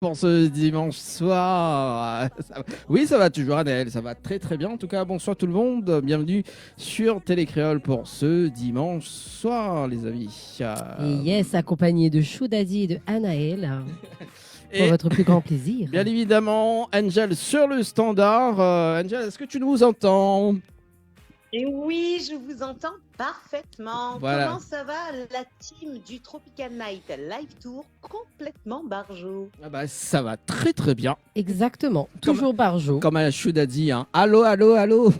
Pour ce dimanche soir. Oui, ça va toujours, Anaël, ça va très très bien. En tout cas, bonsoir tout le monde, bienvenue sur Télécréole pour ce dimanche soir, les amis. Et yes, accompagné de Choudadi et de Anaël, pour Et votre plus grand plaisir. bien évidemment, Angel sur le standard. Angel, est-ce que tu nous entends? Et oui, je vous entends parfaitement. Voilà. Comment ça va la team du Tropical Night Live Tour complètement barjo? Ah bah, ça va très très bien. Exactement, toujours Barjo. Comme Choud a dit, hein. Allô, allô, allô.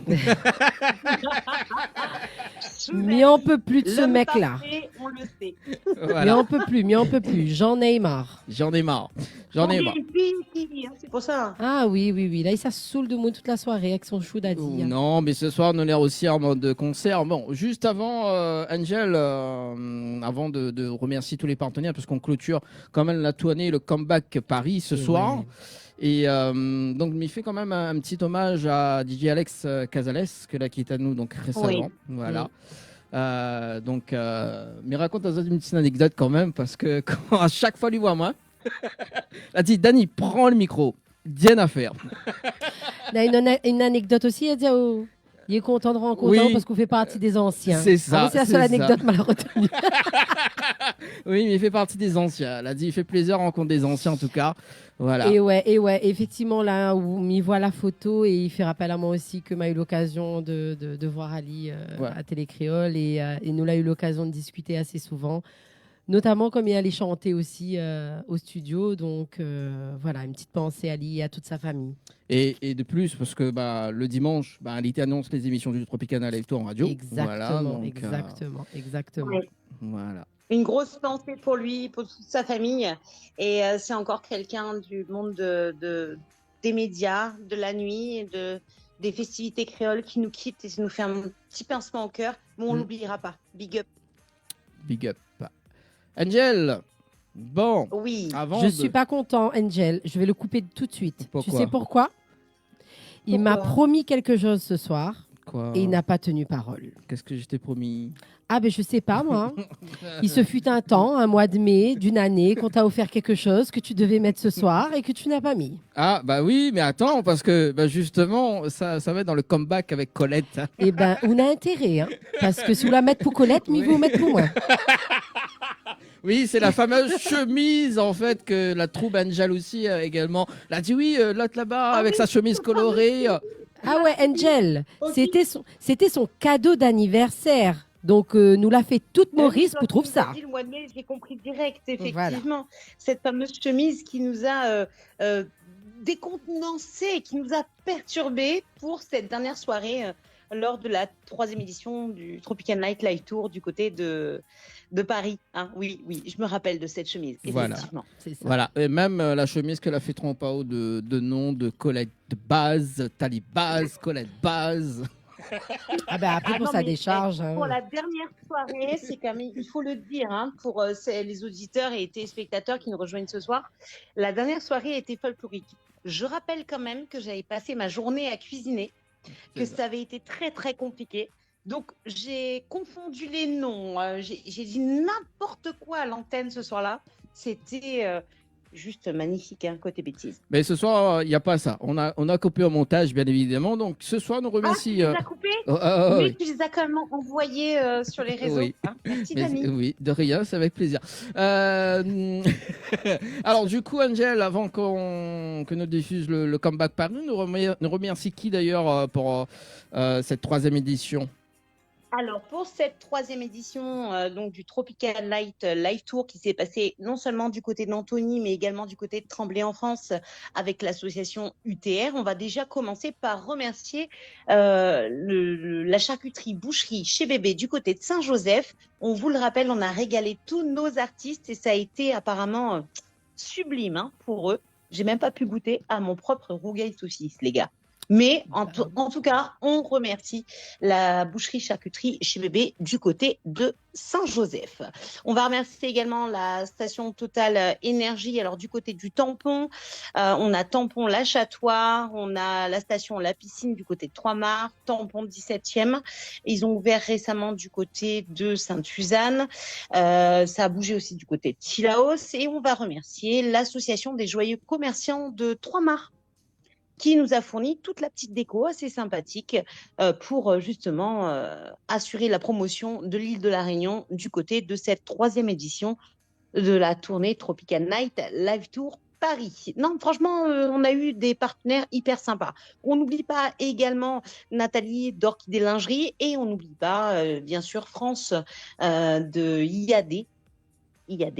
Mais on peut plus de ce L'homme mec-là. parfait, on le sait. Mais Voilà. on peut plus. J'en ai marre. J'en ai marre. J'en ai marre. Et puis, c'est pour ça. Ah oui. Là, il ça saoule de moi toute la soirée avec son Choudadi. Non, mais ce soir, on est aussi en mode concert. Bon, juste avant, Angel, avant de remercier tous les partenaires, parce qu'on clôture quand même la tournée, le comeback Paris ce soir. Ouais. Et donc, il m'y fait quand même un petit hommage à DJ Alex Casales, que là, qui est à nous donc récemment. Oui. Voilà. Mais raconte-nous une petite anecdote quand même, parce que quand, à chaque fois, lui voit moi, elle dit Dani, prends le micro. Rien à faire. Là, une anecdote aussi, elle dit oh, il est content de rencontrer Oui. parce qu'on fait partie des anciens. C'est ça, Ah, moi, c'est la c'est seule ça. anecdote mal retenue. Oui, mais il fait partie des anciens. Elle a dit, il fait plaisir de rencontrer des anciens en tout cas. Voilà. Et ouais, effectivement, là où il voit la photo et il fait rappel à moi aussi que m'a eu l'occasion de voir Ali Ouais. à Télécréole et nous l'a eu l'occasion de discuter assez souvent, notamment comme il allait chanter aussi au studio. Donc voilà, une petite pensée à Ali et à toute sa famille. Et de plus, parce que le dimanche, Alité annonce les émissions du Tropicana Live Tour en radio. Exactement, Voilà, donc, exactement. Oui. voilà. Une grosse pensée pour lui, pour toute sa famille. Et c'est encore quelqu'un du monde des médias, de la nuit, des festivités créoles qui nous quitte et ça nous fait un petit pincement au cœur. Mais on l'oubliera pas. Big up. Big up. Angel, bon, Je Oui. avant ne suis pas content, Angel. Je vais le couper tout de suite. Pourquoi Tu sais pourquoi? Il m'a Pourquoi promis quelque chose ce soir Quoi et il n'a pas tenu parole. Qu'est-ce que je t'ai promis? Ah ben je sais pas moi. Il se fut un temps, un mois de mai d'une année, qu'on t'a offert quelque chose que tu devais mettre ce soir et que tu n'as pas mis. Ah, bah oui, mais attends, parce que justement, ça va être dans le comeback avec Colette. Eh ben on a intérêt, hein, parce que si vous la mettez pour Colette, mais vous mettez pour moi. Oui, c'est la fameuse chemise en fait que la troupe Angel aussi également. Elle a dit oui, l'autre là-bas avec sa chemise colorée. Ah ouais, Angel, Ok. c'était son cadeau d'anniversaire. Donc nous l'a fait toute Maurice pour trouver ça. Dit le mois de mai, j'ai compris direct, effectivement. Voilà. Cette fameuse chemise qui nous a décontenancé, qui nous a perturbé pour cette dernière soirée lors de la 3e édition du Tropical Night Live Tour du côté de Paris. Hein. Oui, je me rappelle de cette chemise, Voilà. effectivement. C'est ça. Voilà, et même la chemise qu'elle a fait tromper en haut de nom de Colette Baz, Tali Baz, Colette Baz. Ah ben après pour non, sa mais, décharge. hein. Pour la dernière soirée, c'est quand même, il faut le dire, hein, pour les auditeurs et téléspectateurs qui nous rejoignent ce soir, la dernière soirée était folklorique. Je rappelle quand même que j'avais passé ma journée à cuisiner, que ça avait été très très compliqué. Donc j'ai confondu les noms, j'ai dit n'importe quoi à l'antenne ce soir-là. C'était juste magnifique, hein, côté bêtise. Mais ce soir, il n'y a pas ça. On a coupé au montage, bien évidemment. Donc ce soir, nous Ah, tu remercie. les as coupés? Oui. Mais tu les as quand même envoyés sur les réseaux. Oui. Hein. Merci, Mais- Dani. oui, de rien, c'est avec plaisir. Alors, du coup, Angel, avant que nous diffuse le comeback Paris, nous remercie qui d'ailleurs pour cette 3e édition? Alors, pour cette 3e édition donc, du Tropical Light Live Tour qui s'est passé non seulement du côté d'Antony, mais également du côté de Tremblay en France avec l'association UTR, on va déjà commencer par remercier la charcuterie boucherie chez Bébé du côté de Saint-Joseph. On vous le rappelle, on a régalé tous nos artistes et ça a été apparemment sublime, hein, pour eux. J'ai même pas pu goûter à mon propre rougail saucisse, les gars. Mais en tout cas, on remercie la boucherie-charcuterie chez Bébé du côté de Saint-Joseph. On va remercier également la station Total Énergie. Alors du côté du Tampon, on a Tampon La Chatoire, on a la station La Piscine du côté de Trois-Mars, Tampon 17e. Ils ont ouvert récemment du côté de Sainte-Suzanne. Ça a bougé aussi du côté de Tilaos. Et on va remercier l'association des joyeux commerçants de Trois-Mars, qui nous a fourni toute la petite déco assez sympathique pour justement assurer la promotion de l'île de la Réunion du côté de cette 3e édition de la tournée Tropical Night Live Tour Paris. Non, franchement, on a eu des partenaires hyper sympas. On n'oublie pas également Nathalie d'Orchidée Lingerie et on n'oublie pas, bien sûr, France de IAD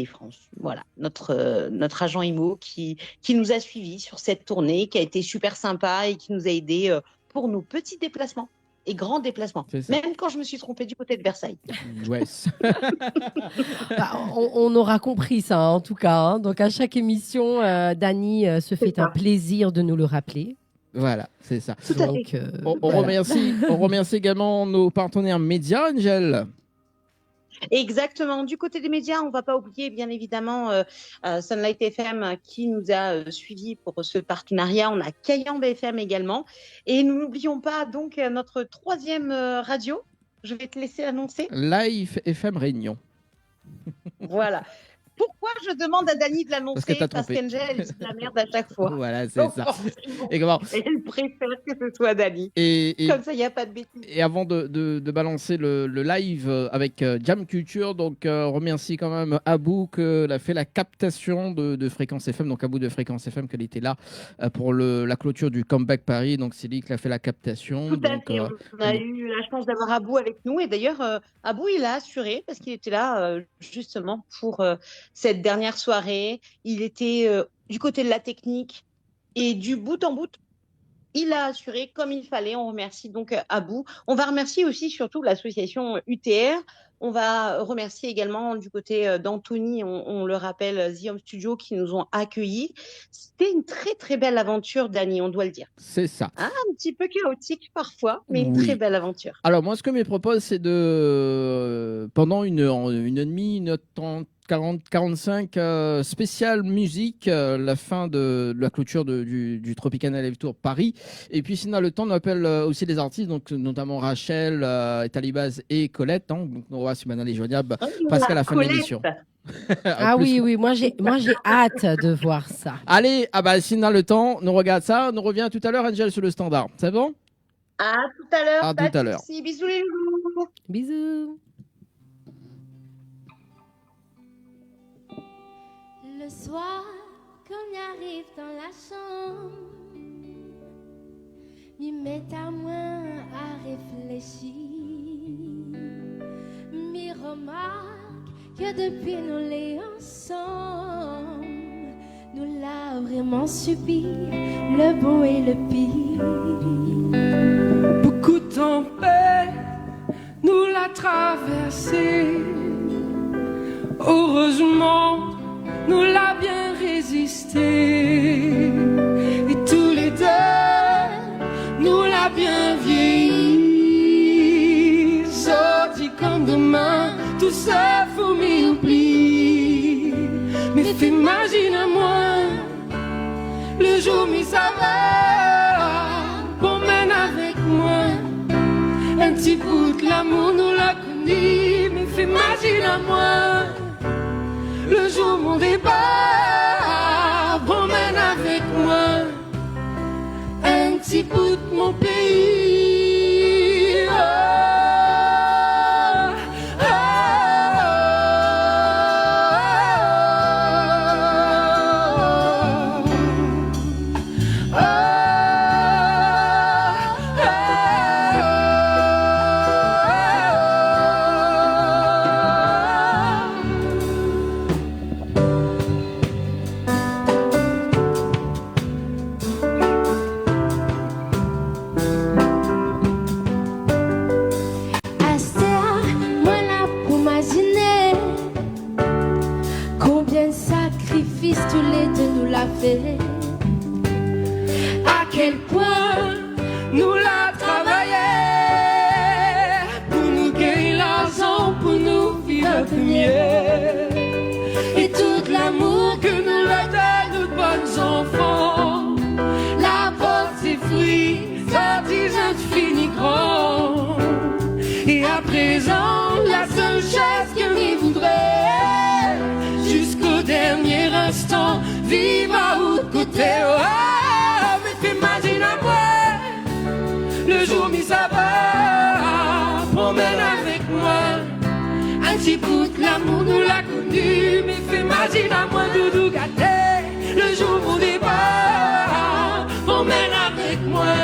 France, voilà, notre agent IMO qui nous a suivis sur cette tournée, qui a été super sympa et qui nous a aidés pour nos petits déplacements et grands déplacements. Même quand je me suis trompée du côté de Versailles. Ouais. On aura compris ça, en tout cas. Hein. Donc, à chaque émission, Dany se fait un plaisir de nous le rappeler. Voilà, c'est ça. Donc, on voilà. remercie également nos partenaires médias, Angel. Exactement. Du côté des médias, on ne va pas oublier, bien évidemment, Sunlight FM qui nous a suivis pour ce partenariat. On a Cayambe FM également. Et nous n'oublions pas donc notre 3e radio. Je vais te laisser annoncer. Live FM Réunion. Voilà. Pourquoi je demande à Dany de l'annoncer? Parce qu'Angel, elle dit de la merde à chaque fois. Voilà, c'est ça. Et comment elle préfère que ce soit Dany. Comme ça, il n'y a pas de bêtises. Et avant de balancer le live avec Jam Culture, donc remercie quand même Abou qui a fait la captation de Fréquence FM. Donc Abou de Fréquence FM, qu'elle était là pour la clôture du Comeback Paris. Donc c'est lui qui a fait la captation. Tout à fait. On a eu la chance d'avoir Abou avec nous. Et d'ailleurs, Abou, il a assuré parce qu'il était là justement pour cette dernière soirée. Il était du côté de la technique et du bout en bout, il a assuré comme il fallait. On remercie donc Abou. On va remercier aussi surtout l'association UTR. On va remercier également du côté d'Anthony, on le rappelle, The Home Studio qui nous ont accueillis. C'était une très très belle aventure, Dany, on doit le dire. C'est ça. Un petit peu chaotique parfois, mais une très belle aventure. Alors moi, ce que je me propose, c'est pendant une heure et demie, une heure 45 spéciale musique, la fin de la clôture du Tropical Live Tour Paris. Et puis sinon, le temps, on appelle aussi les artistes, donc notamment Rachel, Talibaz et Colette. Hein, donc on va sur Banal et Joignable parce qu'à la fin de l'émission. Ah oui, moi j'ai hâte de voir ça. Allez, sinon le temps, nous regarde ça. Nous revient tout à l'heure, Angel, sur le standard. C'est bon? À tout à l'heure. À tout à l'heure. Bisous les loulous. Bisous. Le soir, quand j'arrive dans la chambre, m'y met à moi à réfléchir. M'y remarque que depuis nous les ensemble, nous l'a vraiment subi, le bon et le pire. Beaucoup de tempêtes nous l'a traversé. Heureusement, nous l'a bien résisté. Et tous les deux, nous l'a bien vieilli. Sorti comme demain, tout ça faut m'oublier. Mais fais imagine-moi, le jour m'y saveur, promène avec moi. Un petit bout de l'amour nous l'a connu. Mais fais imagine-moi, le jour mon départ, promène avec moi un petit bout de mon pays. Oh, oh, oh, oh, tous les deux nous l'a fait. à quel point nous la travailler pour nous gagner l'argent, pour nous vivre un peu mieux. Et tout l'amour que nous la donne, nos bonnes enfants, la porte ses fruits, ça disant fini grand. Et à présent, la seule chose que je voudrais, jusqu'au dernier instant, vivre à l'autre côté. Oh, mais t'imagines à moi, le jour mis ça va, promène avec moi. Un petit bout de l'amour nous l'a connu, mais fais imagine à moi doudou gâté, le jour mon départ, promène avec moi.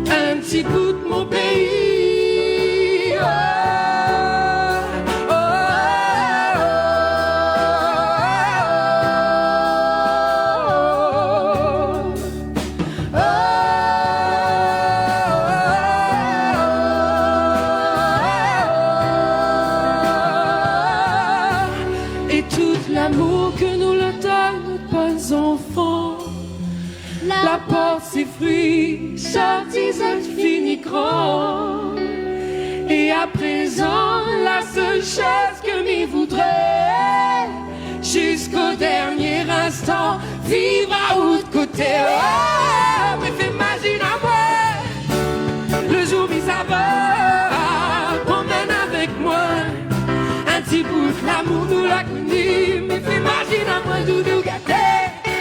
Un petit bout de mon pays. La porte ses fruits, sortis infiniquement. Et à présent, la seule chose que m'y voudrais, jusqu'au dernier instant, vivre à l'autre côté. Oh, mais fais imagine à moi, le jour mis ça va, promène avec moi. Un petit bout de l'amour nous l'a connu, mais fais imagine à moi, doudou gâté,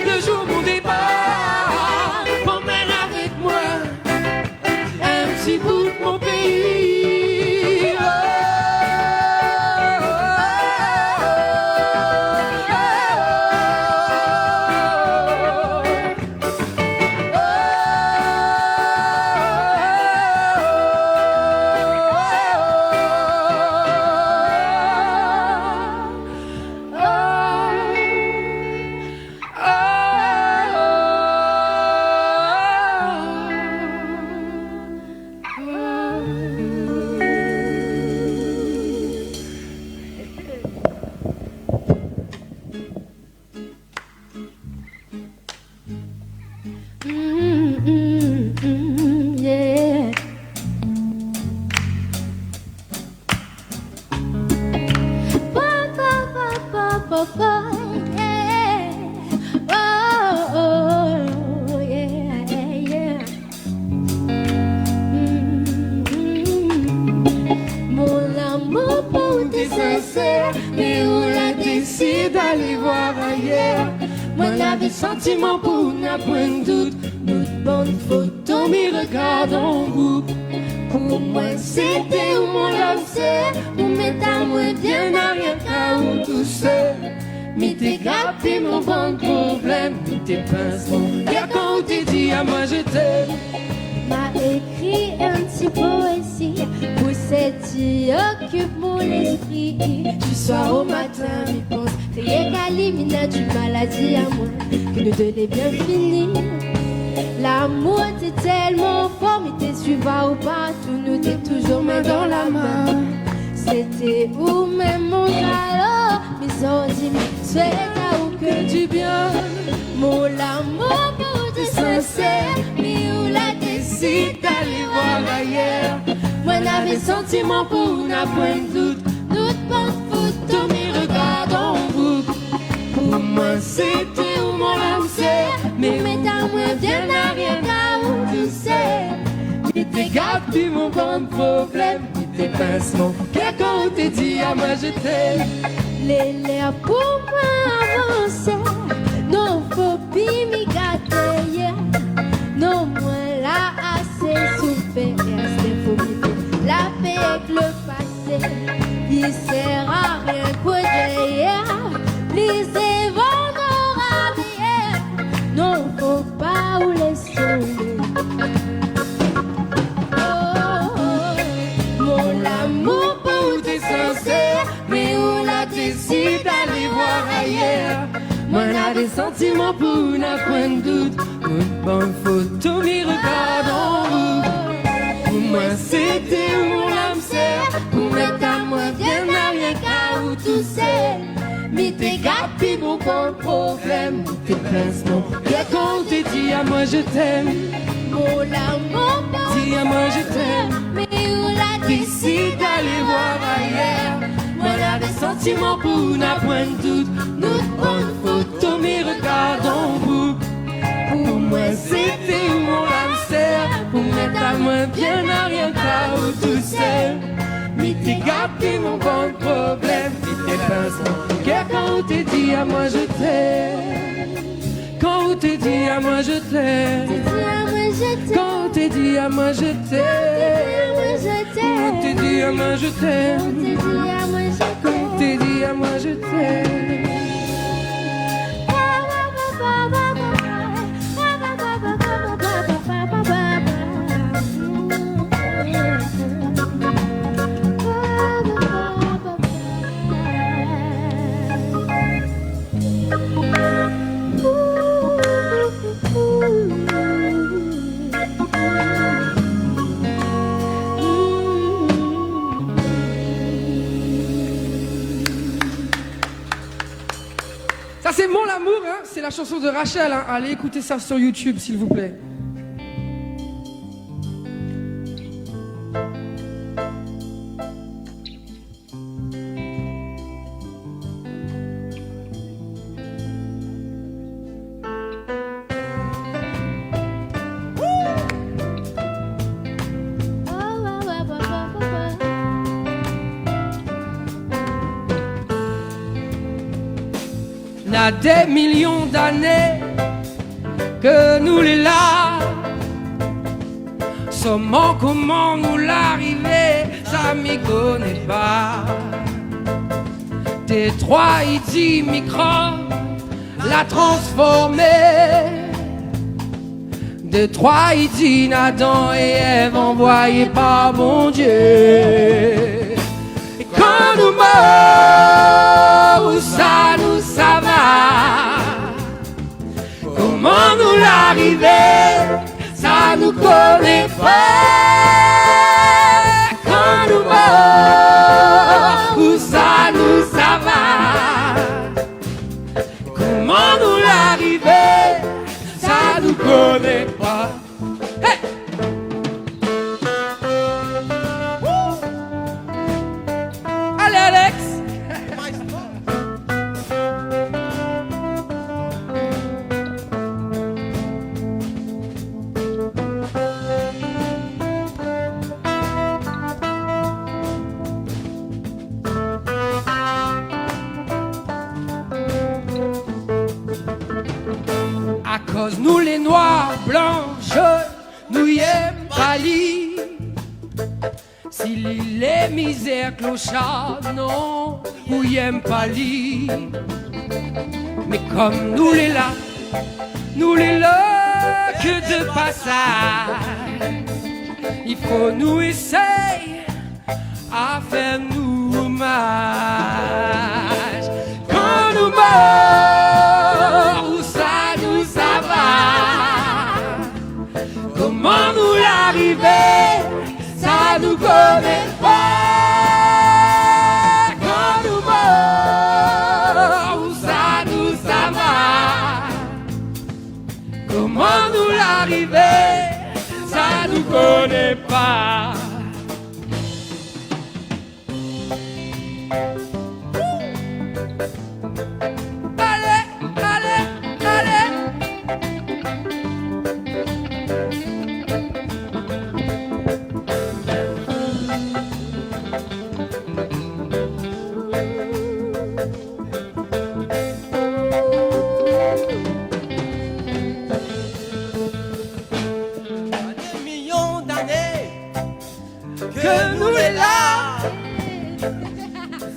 le jour mon départ. Bout de mon pays. Oh, sentiment pour n'a point de doute, notre bonne photo, mes regards en groupe. Pour moi, c'était où mon love c'est, pour mettre à moi bien à rien qu'à où tout seul. Mais t'es gâté mon bon problème, mais t'es pincement. Y'a quand t'es dit à moi je t'aime. M'a écrit un petit poésie pour cette qui occupe mon esprit. Du soir au matin, mes pensées, c'est éliminer du maladie à moi, que nous deux est bien fini. L'amour t'es tellement fort, mais t'es suivant ou pas, tout nous t'es toujours main dans la main. C'était où même mon talent, mes ordi, c'est là où que du bien. Mon amour pour t'es sincère, mais où la décide d'aller voir ailleurs. Moi n'avais sentiment pour n'a point de doute, doute pas photo, mes regards en boucle. Pour moi c'était où mon âme c'est, mais à moi bien à rien qu'à où tu sais. Mais t'es gâté mon grand problème, tes pincements, quelqu'un t'a dit à moi je t'aime. Les lèvres pour moi avancer, non faut plus m'y gâter, yeah. Non moi là assez souffert, c'est faut m'y la paix avec le passé. Il sert à rien quoi derrière, les événements raviés, non faut pas ou laisser. Mon pour t'es sincère, mais où la décide d'aller voir ailleurs. Moi n'a des sentiments pour n'a point de doute, une bonne photo, mes regards en vous. Pour moi c'était où mon âme sert, pour mettre à moi bien à rien qu'à où tout c'est. Mais t'es gars gapi mon bon problème. T'es pince mon cœur quand t'es dit à moi je t'aime. Mon amour, Dis à moi je t'aime. mais où la Décide d'aller voir ailleurs. Moi là des sentiments pour n'a point de doute. Notre bonne photo mes regards en boucle. Pour moi c'était où mon âme sert. Pour mettre à moi bien à rien qu'à où tout seul. Mais t'es gâté mon bon problème. Et t'es pince mon cœur quand on t'es dit à moi je t'aime. Quand on t'es dit à moi je t'aime. Quand on t'es dit à moi je t'aime. Quand on t'es dit à moi je t'aime. Quand on t'es dit à moi je t'aime. Ça c'est Mon L'amour, hein, c'est la chanson de Rachel, hein. Allez écouter ça sur YouTube s'il vous plaît. N'a des millions d'années que nous les là. Seulement comment nous l'arriver, ça m'y connaît pas. Détroit, il dit micro, l'a transformé. Détroit, il dit Adam et Ève envoyés par bon Dieu. Et quand nous morts, ça nous ça va. Comment nous l'arriver, ça nous connaît pas. Quand nous morts, ça nous ça va. Comment nous l'arriver, ça nous connaît pas. Hey! Allez Alex! À cause nous les noirs, blancs, jaunes, nous y aime pâlis. Si les misères clochards, non, nous y aime pâlis. Mais comme nous les là que de passage, il faut nous essayer à faire nous hommage. Quand nous morts, ça nous ça va. Comment nous l'arriver, ça nous connaît pas. Quand nous morts, ça nous ça va. Comment nous l'arriver, ça nous connaît pas. Allez, allez, allez. Des millions d'années que nous les là.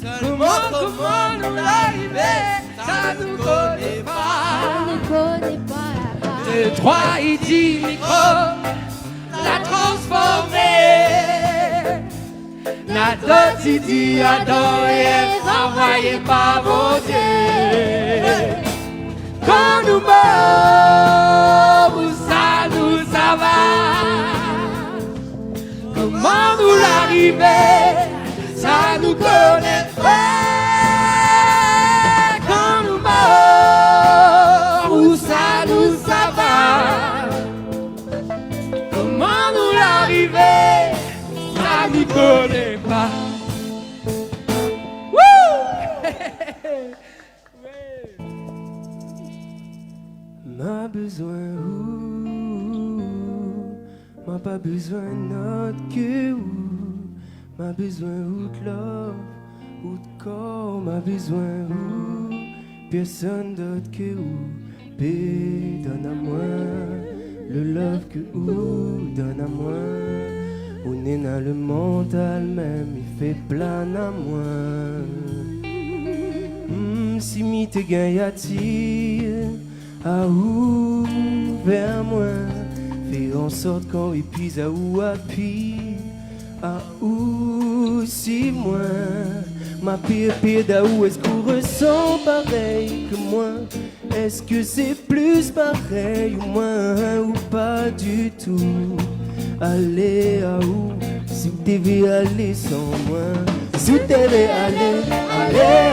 Seulement comment nous l'arriver, ça nous connaît pas. Détroit, il dit micro, l'a transformé. Nadot, il dit Adam et Ève envoyés par mon Dieu. Quand nous morts, ça nous ça va. Comment nous l'arriver, ça nous connaît pas. Quand nous nous ça va. Comment nous l'arriver, ça n'y connaît pas. M'a besoin m'a pas besoin d'autre que m'a besoin de love ou de corps, m'a besoin personne d'autre que paix, donne à moi le love que donne à moi. On est dans le mental même, il fait plein à moi. Si mi te gagne à où vers moi, fais en sorte qu'on épuise à où à où si moi, ma pire d'à où est-ce qu'on ressent pareil que moi? Est-ce que c'est plus pareil ou moins ou pas du tout? Aller à où si vous devez aller sans moi? Si vous devez aller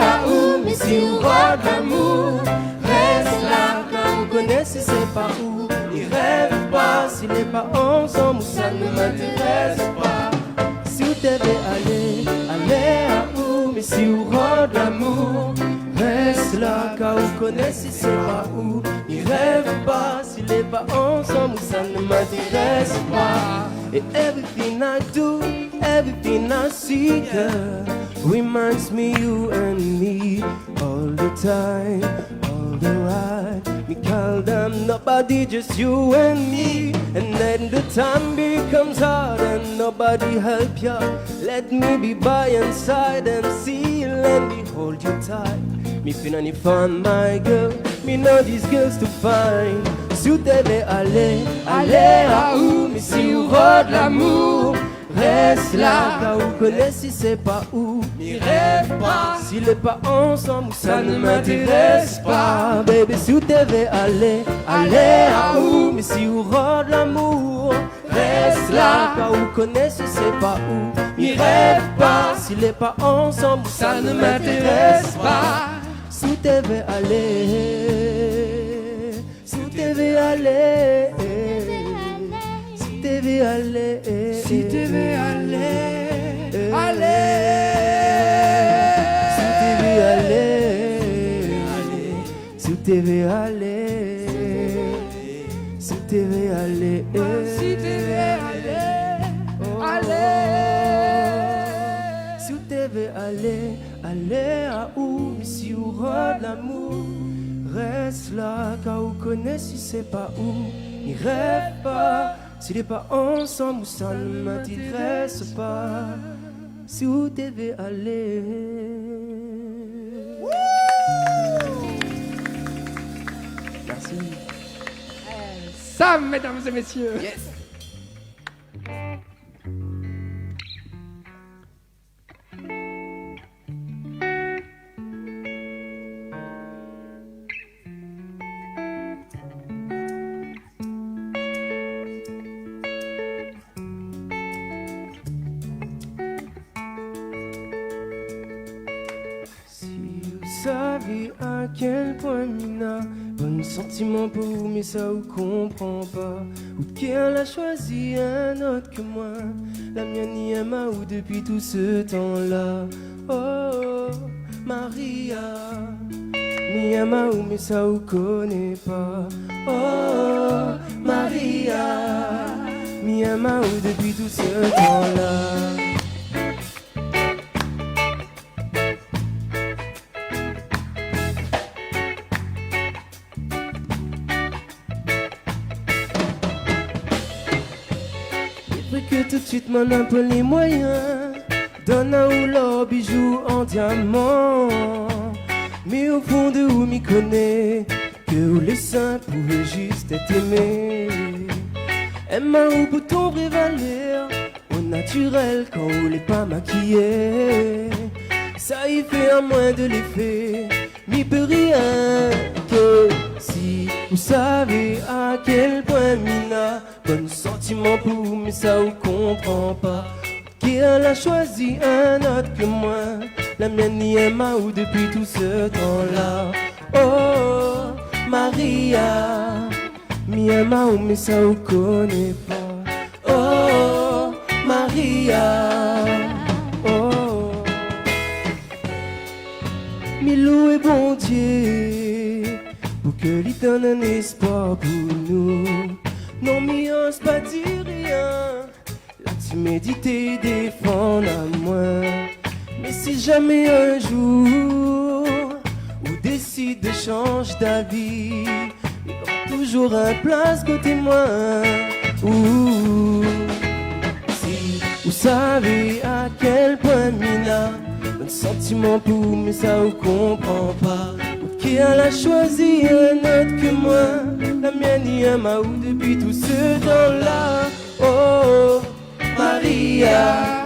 à où? Mais si vous voit d'amour, reste là quand vous connaissez c'est pas où. Il rêve pas s'il n'est pas ensemble, ça ne m'intéresse pas. Si vous devez aller à où? Mais si vous voit d'amour, reste là car vous connaissez c'est pas où. Il rêve pas s'il n'est pas ensemble, ça ne m'intéresse pas. Et everything I do, everything I see, girl, reminds me you and me all the time, all the right. Me call them nobody, just you and me. And then the time becomes hard and nobody help you. Let me be by your side and see, let me hold you tight. Me finally found my girl, me know these girls to find. Si vous devez aller à où? Mais si vous rôde l'amour, reste là car vous connaissez c'est pas où. Mais rêve pas s'il n'est pas ensemble, ça ne m'intéresse pas. Baby, si vous devez aller à où? Mais si vous rôde l'amour, reste là car vous connaissez c'est pas où. Mais rêve pas s'il n'est pas ensemble, ça ne m'intéresse pas. Si vous devez aller, si vous devez aller, si vous devez aller, si vous devez aller, si vous devez aller, si vous devez aller, si vous devez aller, si vous devez aller, si vous devez aller à où? Mais si vous rôde l'amour, reste là car vous connaissez si c'est pas où. Il rêve pas s'il n'est pas ensemble, ça ne m'intéresse pas. Si vous devez aller. Merci. Sam, mesdames et messieurs. Yes. Savez à quel point Mina bon sentiment pour vous, mais ça vous comprend pas. Ou qu'elle a choisi un autre que moi. La mienne y aime à ou depuis tout ce temps-là. Oh, Maria, m'y aime à ou, mais ça vous connaît pas. Oh, Maria, m'y aime à ou depuis tout ce temps-là. Que tout de suite m'en a pas les moyens. Donne à ou l'or bijou en diamant. Mais au fond de où m'y connaît que où les saints pouvaient juste être aimés. Aime à ou pour ton prévaler au naturel quand vous l'est pas maquillé. Ça y fait à moins de l'effet. M'y peut rien que si vous savez à quel point Mina bon sentiment pour vous, mais ça vous comprend pas. Qu'elle a choisi un autre que moi. La mienne y aime à ou depuis tout ce temps-là. Oh, Maria, mi ama ou mais ça ou connaît pas. Oh, Maria, oh, mi loué bon Dieu, pour que lui donne un espoir pour nous. Non, mi ose pas dire rien, là tu médites défendre à moi. Mais si jamais un jour ou décide de changer d'avis, il y aura toujours un place côté moi. Si vous savez à quel point Mina un sentiment pour mais ça vous comprend pas. Qui elle a choisi un autre que moi, la mienne y a ma ou depuis tout ce temps-là. Oh, Maria,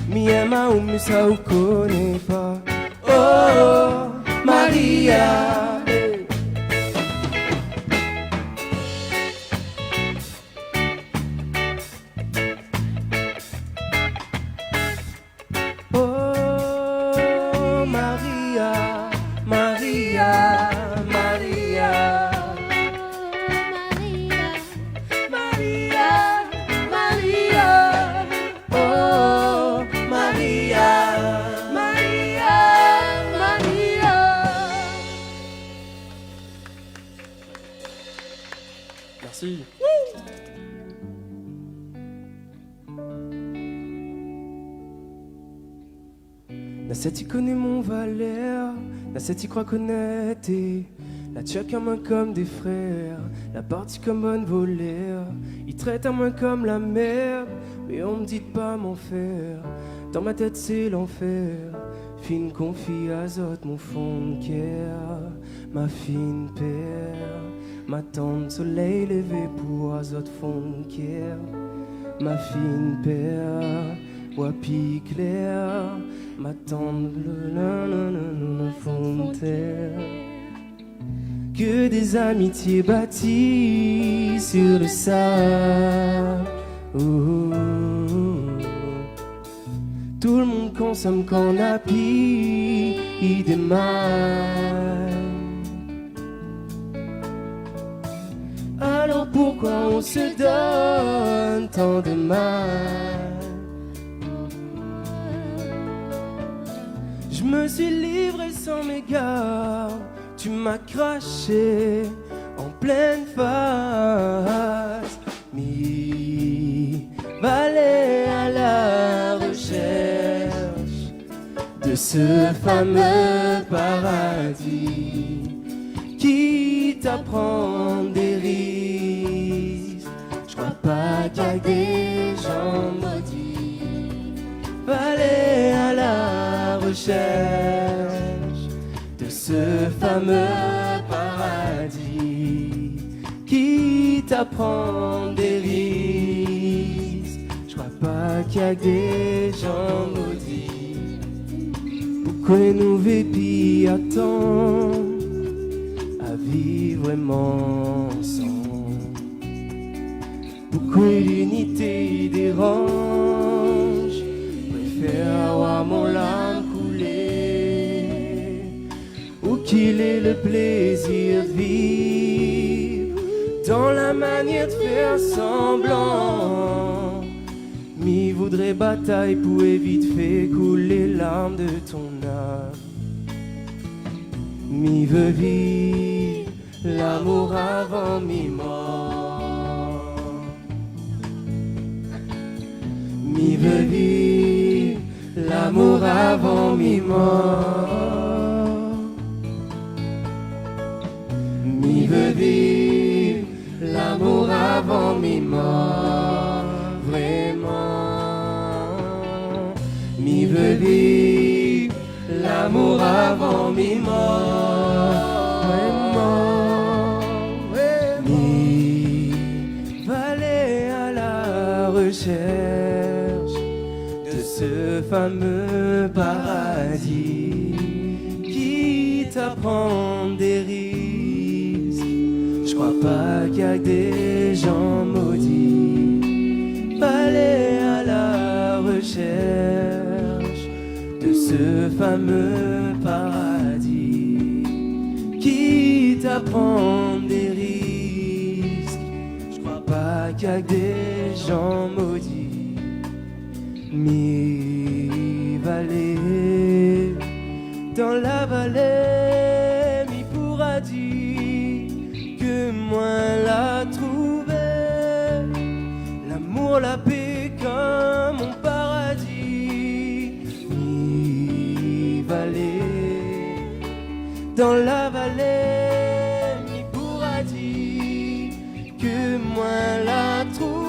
mi ama ou mais ça vous connaît pas. Oh, Maria. Oh, Maria, Maria, Maria. Maria, Maria. Oh, Maria, Maria, Maria. Merci. Nasset, connaît mon Valère, Nasset, croit connaître. La tchèque à main comme des frères, la partie comme bonne volère. Il traite à main comme la merde, mais on me dit de pas m'en faire. Dans ma tête c'est l'enfer. Fine confie azote mon fond de cœur, ma fine père, ma tante soleil levé pour azote fond de cœur, ma fine père, wapi clair, ma tante bleu, fond de terre. Que des amitiés bâties sur le sable. Tout le monde consomme qu'on a pis, il démarre. Alors pourquoi on se donne tant de mal? Je me suis livré sans m'égard. Tu m'as craché en pleine face. Mi valait à la recherche de ce fameux paradis qui t'apprend des risques. Je crois pas qu'il y a des gens maudits. Valait à la recherche de ce fameux paradis qui t'apprend des risques. Je crois pas qu'il y a des gens maudits. Pourquoi nous vépi attendre à vivre vraiment ensemble? Pourquoi l'unité dérange? Préfère avoir mon larme couler, ou qu'il ait le plaisir de vivre dans la manière de faire semblant. M'y voudrait bataille pour éviter faire couler larmes de ton âme. M'y veut vivre l'amour avant mi-mort. M'y veut vivre l'amour avant mi-mort. Mi veut vivre l'amour avant mi-mort. Vraiment. Mi veut vivre l'amour avant mi-mort. Vraiment. Mi valait à la recherche de ce fameux paradis qui t'apprend des risques. Je crois pas qu'il y a des gens maudits. Fallait à la recherche de ce fameux paradis qui qu'à prendre des risques. Je crois pas qu'il y a que des gens maudits. Mi-vallée, dans la vallée, mi pourra dire que moi l'a trouvé. L'amour, la paix comme mon paradis. Mi-vallée, dans la vallée, mi pourra dire que moi l'a trouvé.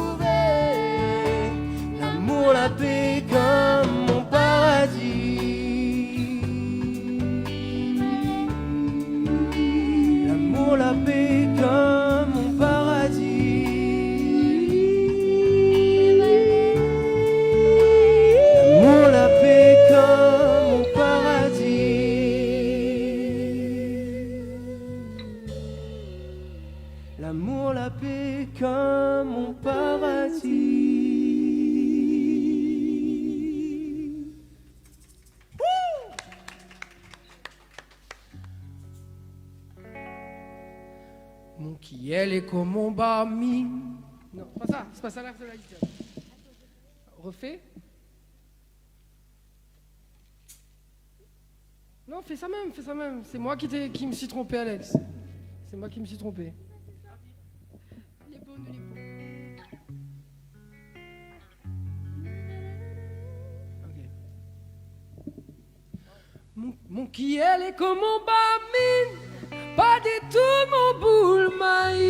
L'amour, la paix comme mon paradis. L'amour, la paix comme mon paradis. L'amour, la paix comme mon paradis. L'amour, la paix comme mon paradis. Mon qui elle est comme mon barmi. Non, pas ça, c'est pas ça là, c'est la guitare. Refais. Non, fais ça même, fais ça même. C'est moi qui me suis trompé, Alex. C'est moi qui me suis trompé. Ok. Mon qui elle est comme mon barmi. Pas du tout mon boule maïs.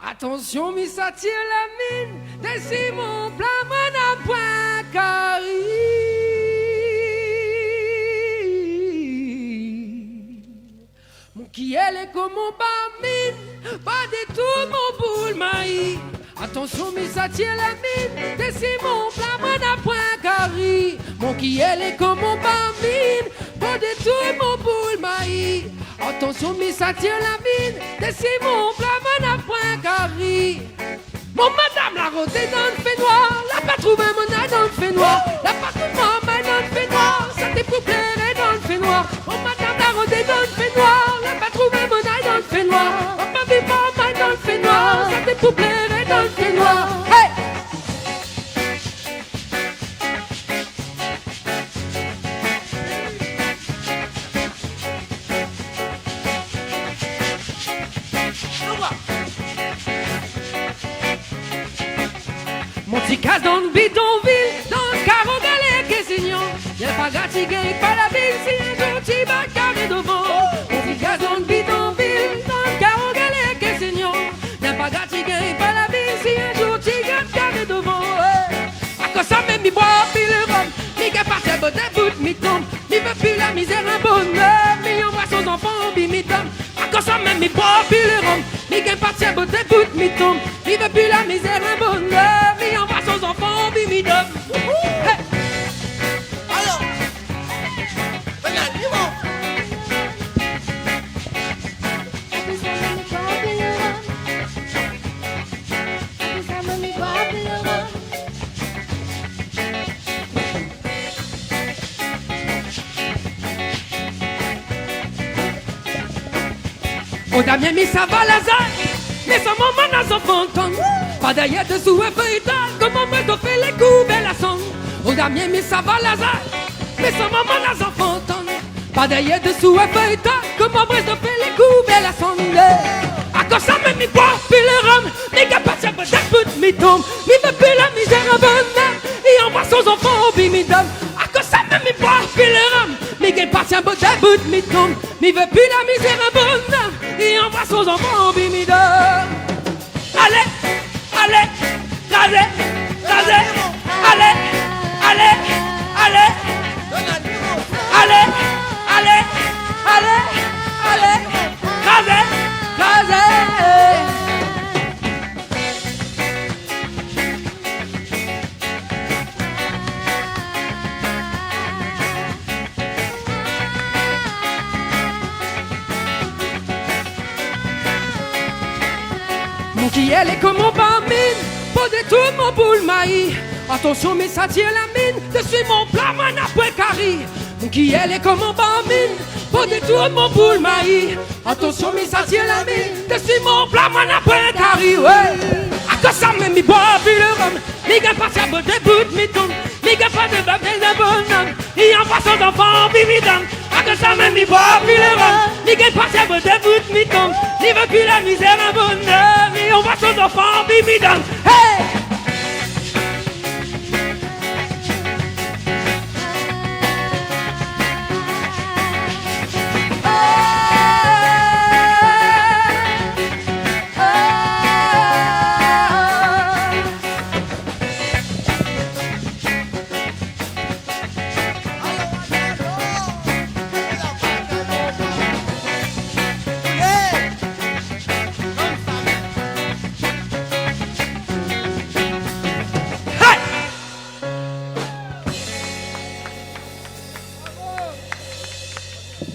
Attention, mi ça tire la mine. D'ici mon plat, mon à point carré. Mon qui elle est comme mon barmine. Pas du tout mon boule maïs. Attention, mais ça tire la mine. D'ici mon plat, mon à point carré. Mon qui elle est comme mon bambine. Pas de tout mon boule maïs. Attention, mais ça tire la mine. D'ici mon plat, mon à point carré. Mon madame la rôdée dans le fait noir. La pas trouvé mon âne dans le fait noir. La pas trouvé mon main dans le fait noir. Ça t'est pour plaire dans le fait noir. Mon madame la rôdée dans le fait noir. La pas trouvé mon âne dans le fait noir. On m'a vu mon main dans le fait noir. Ça t'est pour plaire dans le fait noir. Hey! Mon petit casse dans le bidonville, dans le carreau galère quessignon. Y'a pas fatigué par la ville, si un jour tu vas carré devant. Mon petit casse dans le bidonville, dans le carreau galère quessignon. Y'a pas fatigué par la ville, si un jour tu vas carré devant. À cause ça même, mi boit puis le rhum, mi gars par ses bottes, bout, mi tombe. Mi veut plus la misère, un bonheur, mi envoie son enfant, mi tombe. À cause ça même, mi boit puis le rhum, mi gars par ses bottes, bout, mi tombe. Mi veut plus la misère, un bonheur, mi envoie son enfant, mi tombe. Hey! Alors, regarde, dis bon. On a bien mis ça va la zac, mais ça maman n'a son fantôme. Pas d'ailleurs dessous un feuilleton, comme on me fait les coups, belle à son. On a bien mis ça va la zac, mais ça maman n'a son fantôme. Pas d'ailleurs dessous un feuilleton, comme on me fait les coups, belle à son. À cause ça même mi boit, puis le rhum, les gars passent à bout de mi tombe. Mi veut plus la misère en bonheur, et envoie son enfant au bimidum. À cause ça même mi boit, puis le rhum, les gars passent à bout de mi tombe. Mi veut plus la misère en bonheur, et envoie son enfant au bimidum. Allez, allez, allez, allez, allez, allez, allez, allez, allez, allez, allez, allez, Mon qui elle est comme mon barmine, pas de tout mon boule maïs. Attention, mais ça tire la mine. Je suis mon plat, man, après carré. Mon qui elle est comme un bambine. Pour détourner mon boule maïs. Attention, mais ça tire la mine. Je suis mon plat, man, après carré. Ouais. À que ça me mi boit, puis le rhum. Les gars passent à bout de bout, mi tombe. Les gars pas de babel de bonhomme. Et en façon d'enfant, bibidam. À que ça me mi boit, puis le rhum. Les gars passent à bout de bout, mi tombe. Les veut plus la misère, un bonhomme. Et en façon d'enfant, bibidam. Hey!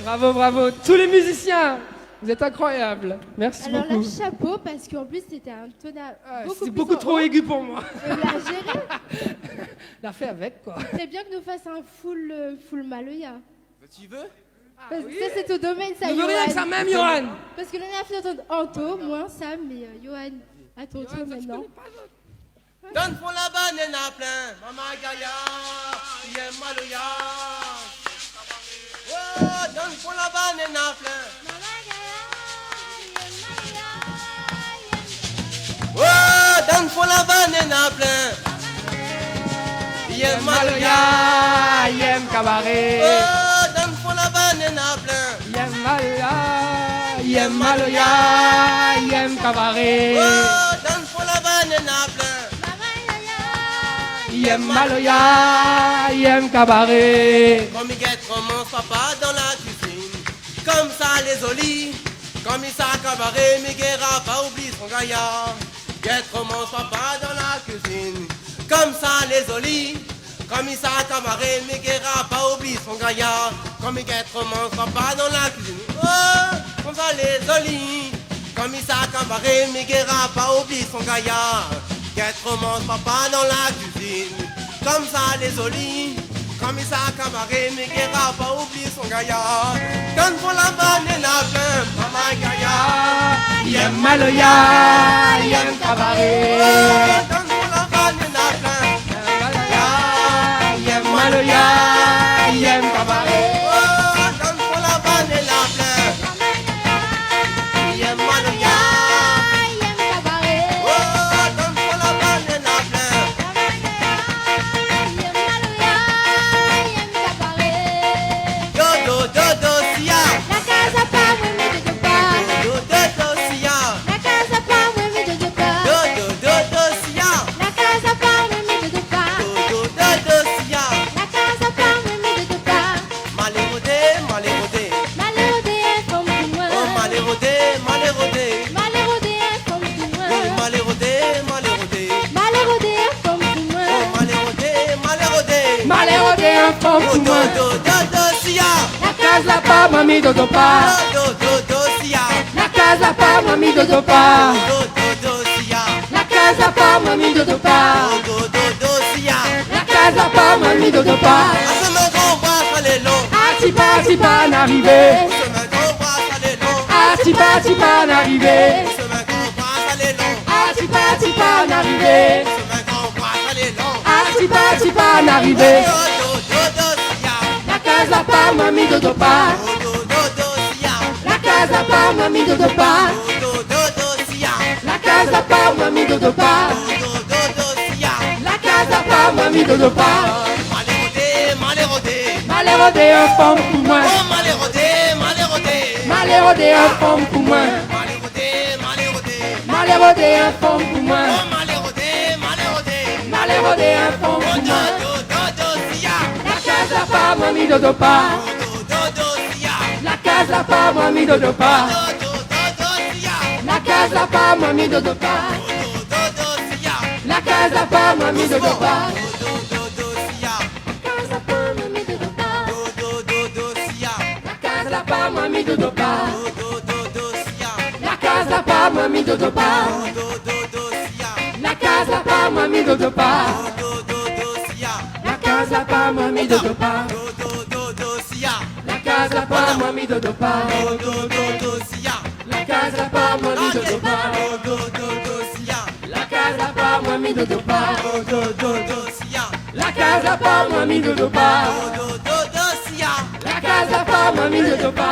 Bravo, bravo, tous les musiciens, vous êtes incroyables. Merci Alors beaucoup. là, chapeau, parce qu'en plus, c'était un tonal C'est beaucoup trop aigu pour moi. La gérer. La fait avec, quoi. C'est bien que nous fasse un full Maloya. Tu veux? Parce que ça, c'est ton domaine, ça, Je veux rien que ça même, Johan. Parce que l'on a fait entendre Anto, moi, Sam, mais Johan, à ton tour maintenant. Donne pour la banane à plein, Maman Gaïa, il est Maloya. Oh, donne pour la banane à plein. Oh, donne pour la banane à plein. Il est Maloya, il aime cabaret. oh, donne pour la banane à plein. Il aime Maloya, il aime Maloya, il aime cabaret. Oh, donne pour la banane à plein. Il aime Maloya, il aime cabaret. Comme il guette commence papa dans la cuisine. Comme ça les olis. Comme il s'est cabaret, Miguera pas oublié son gaillard. Guette commence papa dans la cuisine. Comme ça les olis. Comme il s'est cabaret, Miguera pas oublié son gaillard. Comme il guette commence papa dans la cuisine. Oh, comme ça les olis. Comme il s'est cabaret, Miguera pas oublié son gaillard. Guette commence papa dans la cuisine. Comme ça les olis. Comme il s'est cabaret, Miguera pas oublié son gaillard. Quand pour la banane à plein, Maman Gaïa. Il aime Maloya, il aime cabaret. Quand pour la banane à plein, Il aime Maloya, il aime cabaret. quand pour la banane à plein, il aime Maloya. Oh, quand pour la banane à plein, dodo dodo sia, dodo dodo sia, dodo dodo sia, dodo dodo sia. Malérodé, malérodé, oh malérodé, malérodé, oui malérodé, malérodé, oh malérodé, malérodé. Malérodé, un femme Oh pour moi. dodo dodo sia, La case la pas, mamie dodo pas. dodo dodo sia, La case la pas, mamie dodo pas. dodo dodo sia, La case la pas, mamie dodo pas. dodo dodo sia. La case la pas, mamie dodo pas. À ce moment on va aller long, Si pas n'arriver. ce matin on va aller long, Si pas n'arriver. ce matin on va aller long, Si pas n'arriver. ce matin on va aller long. Si pas n'arriver. Dodo dodo sia, La case la pas, mamie dodo pas. dodo dodo sia, La case la pas, mamie dodo pas. dodo dodo sia, La case la pas, mamie dodo pas. dodo dodo sia. La case la pas, mamie dodo pas. Malérodé, malérodé, Malérodé, un femme pour moi. oh malérodé, malérodé, Malérodé, un femme pour moi. malérodé, malérodé, Malérodé, un femme pour moi. oh malérodé, malérodé, Malérodé, un femme oh pour moi. dodo dodo sia, La case la pas, mamie dodo pas. dodo dodo sia, La case la pas, mamie dodo pas. dodo dodo sia, La case la pas, mamie dodo pas. dodo dodo sia, La case la pas, mamie dodo pas. dodo dodo sia, dodo dodo sia, La case la pas, mamie dodo pas. dodo dodo sia, La case la pas, mamie dodo pas. dodo dodo sia, La case la pas, mamie dodo pas. dodo casa pa mami dodo pa. La casa pa mami dodo pa. La casa pa mami dodo pa. La casa pa mami dodo pa. La casa pa mami dodo pa. La casa pa mami dodo pa.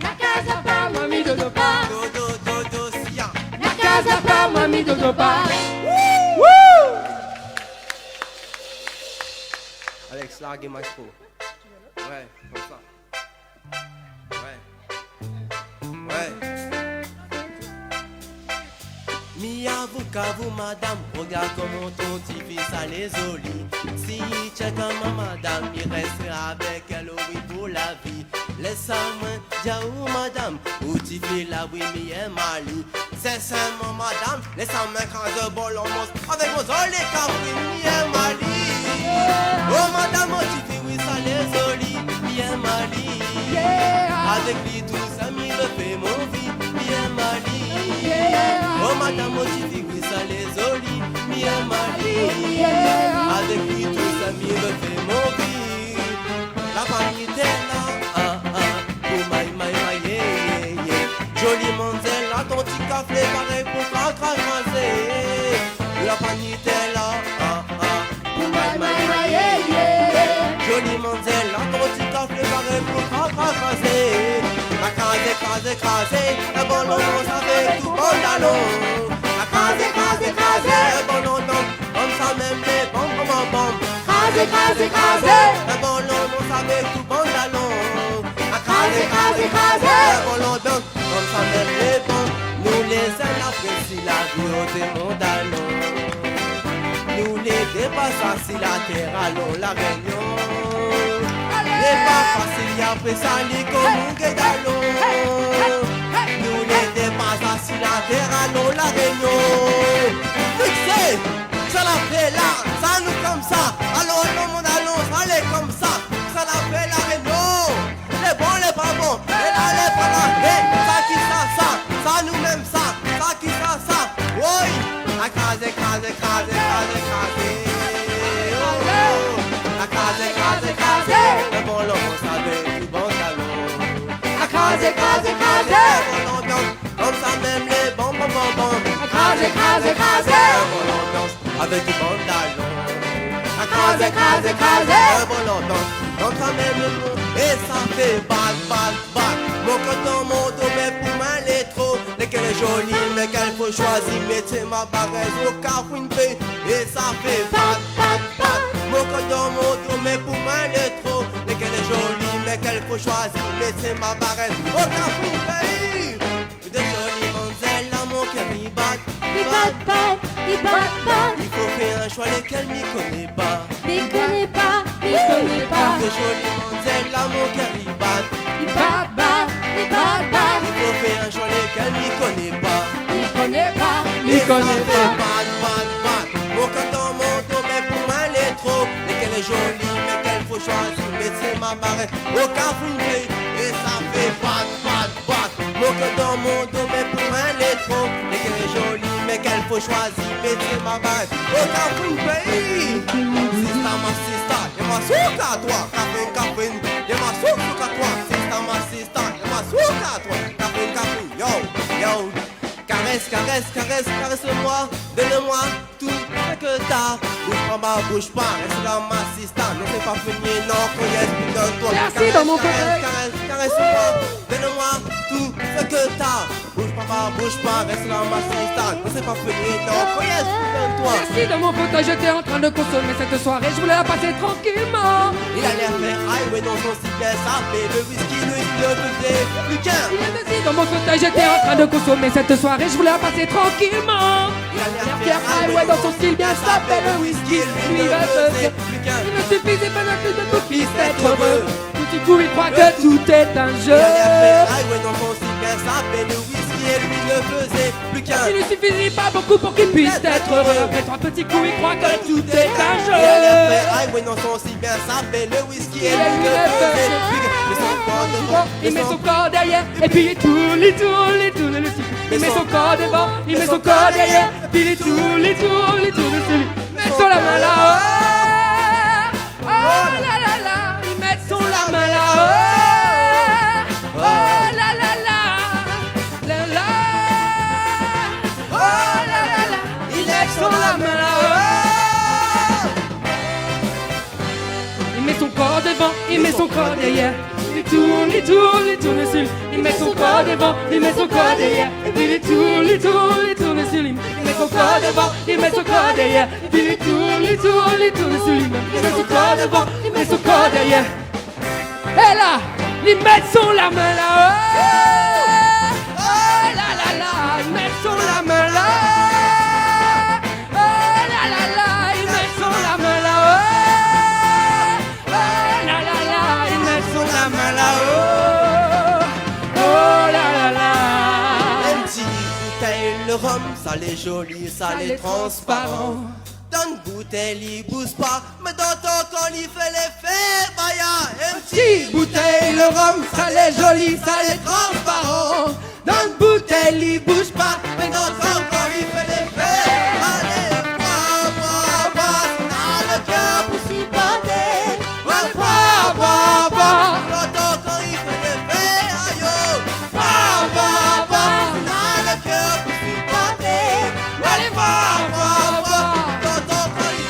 La casa pa mami dodo pa. La casa pa mami dodo pa. Alex, larguez ma expo. Ouais, comme ça. Ouais. Mi avocat, vous madame, regarde comment ton petit fils a les olis. Si check comme madame, il reste avec elle, oui, pour la vie. Laisse-moi dire où madame, où tu fais la oui, mi est mali. C'est seulement madame, laisse-moi quand je bol en monstre, avec mon zoli, car oui, mi est mali. Oh madame, oh tu fais oui, ça les olis, mi est mali. Avec lui tout ça, mi me fait mon vie, mi est mali. Oh madame, oh tu fais oui, ça les olis, mi est mali. Avec lui tout ça, mi me fait mon vie. La famille est là, pour my, yeah. Jolie monzelle, là ton petit café, pareil pour cracraser. La famille est là, pour my, yeah. Jolie monzelle, là ton petit café, pareil pour cracraser. La case écrasée, un bon long, avec tout bon ballon. La case écrasée, un bon long, comme ça même les bombes, écrasé, un bon long, avec tout bon ballon. La case écrasée, un bon long, comme ça même les bombes. Nous les ailes apprécient la vie de mon ballon. Nous les dépassons si la terre allons la réunion. Les pas faciles, après ça, les communs et d'allons. Nous les dépassons si la terre allons la réunion. Fixé, ça la fait là, ça nous comme ça. Alors le monde allons, ça l'est comme ça. Ça la fait la réunion. Les bons, les pas bons, les là, les pas là. Et ça qui ça nous même ça qui ça. Oui, la case. La case, le bon long, on savait du bon talon. La case, bon ambiance, comme ça même les bons. La case, bon ambiance, avec du bon talon. La case, bon ambiance, comme ça même le bon. Et ça fait bat. Mon coton, mon dos, mais pour moi les trop. Mais qu'elle est jolie, mais qu'elle faut choisir. Mettez ma barrette au cafouine paix. Et ça fait bat. Mon coton, mon dos, mais pour moi les trop. Mais qu'elle est jolie, mais qu'elle faut choisir. Mettez ma barrette au cafouine paix. De jolies manzelles, là mon cœur il bat. Il faut faire un choix, lesquels m'y connaît pas. De jolies manzelles, là mon cœur il bat. Il faut faire un choix, lesquels m'y connaît pas. Bat. Mon canton, mon dos, mais pour moi les trop. Lesquels est jolie, mais qu'elle faut choisir. Laissez ma barrette au cafouine. Et ça fait bat. Mon canton, mon dos, mais pour moi les trop. Lesquels est jolie, mais qu'elle faut choisir. Laissez ma barrette au cafouine pays. Sista, y'a ma souk à toi. Cafouine, y'a ma souk à toi. Sista, y'a ma souk à toi. Cafouine, yo. Caresse-moi, donne-moi tout ce que t'as. Bouge pas, reste là ma sista. Ne fais pas finir, non, qu'on donne-toi. Merci dans mon Caresse-moi, donne-moi tout ce que t'as. Bouge pas, reste là ma sista. Ne fais pas finir, non, qu'on donne-toi. Merci dans mon fauteuil, j'étais en train de consommer cette soirée. Je voulais la passer tranquillement. Il allait faire highway dans son cigare, ça fait le whisky, le faisait plus qu'un. Merci dans mon fauteuil, j'étais en train de consommer cette soirée. Je voulais la passer tranquillement. Il allait Pierre highway dans son style bien s'appelle le whisky. Lui le faisait. plus qu'un. Il ne suffisait pas non plus de tout fils d'être heureux. Petit coup, il croit que tout est un jeu. Il allait faire highway dans son cigare, ça fait le whisky et lui ne faisait plus qu'un. Il ne suffisait pas beaucoup pour qu'il puisse être heureux. Après 3 petits coups, il croit que tout est un jeu. Il allait faire highway dans son cigare, ça fait le whisky et lui ne faisait plus qu'un. Mais son corps devant, Il met son corps derrière, et puis il tourne le cycle. Il met son corps devant, il met son corps derrière, puis il tourne le cycle. Met sur la main là-haut. là là là, ils mettent son la main là. Oh là là là, là là. Oh là là là, ils mettent son la main là. Il met son corps devant, il met son corps derrière. Il tourne, il tourne, il tourne sur lui. Il met son corps devant, il met son corps derrière. Et puis il tourne, il tourne, il tourne sur lui. Il met son corps devant, il met son corps derrière. Et puis il tourne, il tourne, il tourne sur lui. Il met son corps devant, il met son corps derrière. Et là, ils mettent son la main là. Oh là là là, ils mettent son la main là. Oh là là là, ils mettent son la main là. Oh là là là, ils mettent son la main là-haut. Oh là là là. Un petit bouteille, le rhum, ça l'est joli, ça l'est transparent. Dans une bouteille, il bouge pas, mais dans ton corps, il fait l'effet. Bah, y'a un petit bouteille, le rhum, ça l'est joli, ça l'est transparent. Dans une bouteille, il bouge pas, mais dans ton corps, il fait l'effet. Allez, bois, bois, bois, dans le cœur pour supporter. Bois, bois, bois, bois, dans ton corps, il fait l'effet. Aïe, oh, bois, bois, bois, dans le cœur pour supporter. Allez, bois, bois, bois, dans ton corps, il...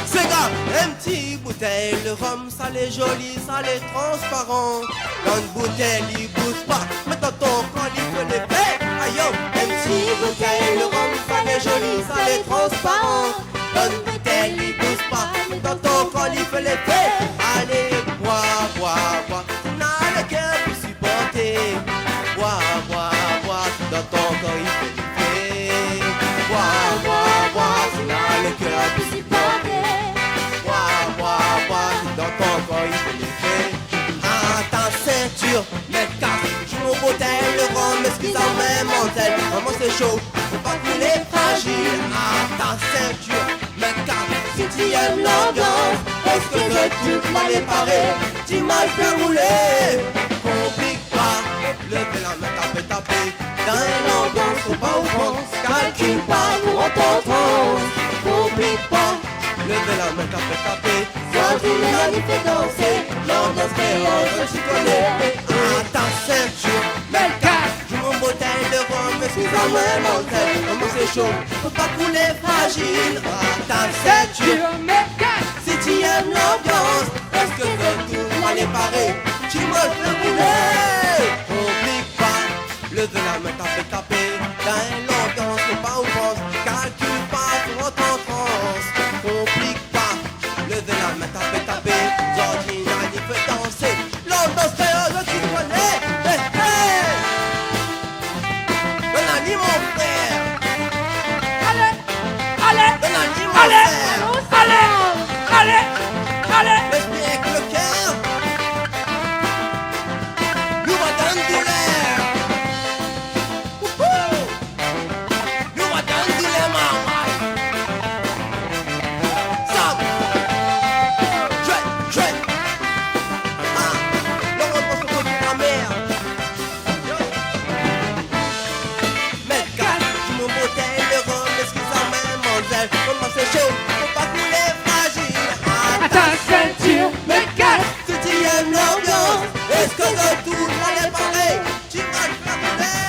C'est grave, un petit bouteille, le rhum, ça l'est joli, ça l'est transparent. Dans une bouteille, il bouge pas, mais dans ton corps, il fait l'effet. Aïe, oh, un petit bouteille, le rhum, ça l'est joli, ça l'est transparent. Dans une bouteille, il bouge pas, mais dans ton corps, il fait l'effet. Allez, bois, bois, bois, n'a le cœur pour supporter. Bois, bois, bois, dans ton corps, il fait l'effet. Bois, bois, bois, n'a le cœur pour supporter. Bois, bois, bois, dans ton corps, il fait l'effet. À ta ceinture, mets casque, je mon bouteille, le rhum, excuse-moi, même en tête. Vraiment, c'est chaud, faut pas couler fragile. À ta ceinture, mets casque, si tu aimes l'ambiance, est-ce que je tout mal réparé, tu m'as fait rouler. Complique pas, levez la main, taper, taper. Dans l'ambiance, faut pas au fond, calcule pas pour entendre. Complique pas, levez la main, taper, taper. Quand tu l'as fait danser, l'ambiance créole, tu connais. À ta ceinture, mets le casque, joue mon bouteille de rhum, excuse-moi, mon tête. Comment c'est chaud, faut pas couler fragile. À ta ceinture, mets le casque, si tu aimes l'ambiance, est-ce que je tout mal réparé, tu me fais rouler. Complique pas, levez la main, taper, taper. Dans l'ambiance, faut pas au pense, calcule pas pour entendre France. Complique pas, levez la main, taper, taper. Georgina, il fait danser, l'ambiance créole, tu connais. Hey, hey. Benani, mon frère. Allez, allez, Benani, mon allez, frère. allez, allez, allez. Respire avec le cœur. Nous va dans une douleur. Wouhou. Nous va dans une douleur, maman. Sam. Jouet. Ah, le repos se pose ta mère. Mets calme, joue mon bouteille, le rhum, excuse-moi, mademoiselle. Comment c'est chaud, faut pas couler fragile. À ta ceinture, mets calme. Si tu aimes l'ambiance, est-ce que de tout l'année pareil, tu vas le faire rouler.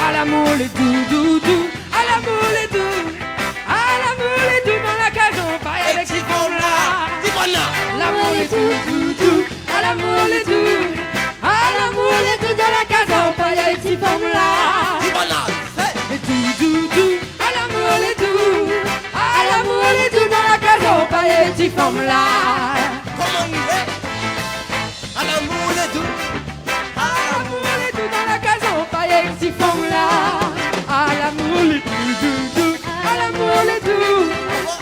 À l'amour les doux, doux, doux. À l'amour les doux. À l'amour les doux dans la cage on paille avec ces femmes-là. L'amour les doux, doux, doux. À l'amour les doux. À l'amour les doux dans la cage on paille avec ces femmes-là. Les doux, doux, doux. À l'amour les doux. À l'amour les doux dans la cage on paille avec ces femmes-là. Comment il est? À l'amour les doux. À l'amour Les doux dans la cage on paille avec ces femmes-là. À l'amour les doux, doux, doux. À l'amour les doux.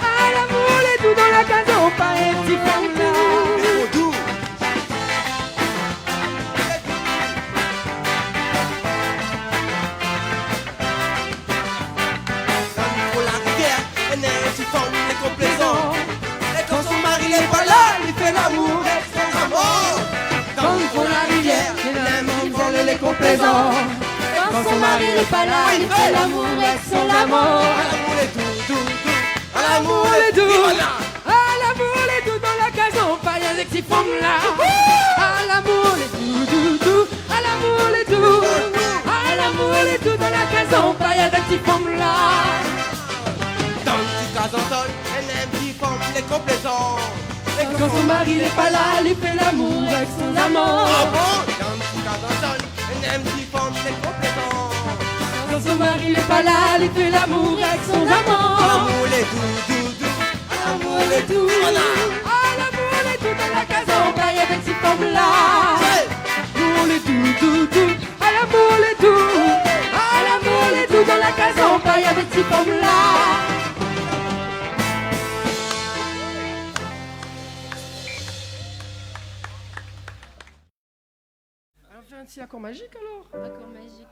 À l'amour les doux dans la cage on paille avec ces femmes-là. les doux. Quand il faut la rivière, un petit femme, les complaisants. Et quand son mari n'est pas là, il fait l'amour avec son amour. Quand il faut la rivière, un petit femme, les complaisants. Quand son mari n'est pas là, il fait l'amour avec son amant. L'amour est doux, doux, doux. L'amour est doux. L'amour est doux dans la cason, pas avec ces femmes-là. L'amour est doux, doux, doux. L'amour est doux. L'amour est doux dans la cason, pas avec ces femmes-là. Dans le petit casantol, elle aime qui forme les complétants. Quand son mari n'est pas là, il fait l'amour avec son amant. Ah bon? Dans le petit casantol, elle aime qui forme les complétants. Quand son mari n'est pas là, il fait l'amour avec son amant. L'amour est doux, doux, doux. L'amour est doux. L'amour est doux dans la cason, pas avec ces femmes-là. L'amour est doux, doux, doux. L'amour est doux. L'amour est doux dans la cason, pas avec ces femmes-là. On fait un petit accord magique alors? Accord magique.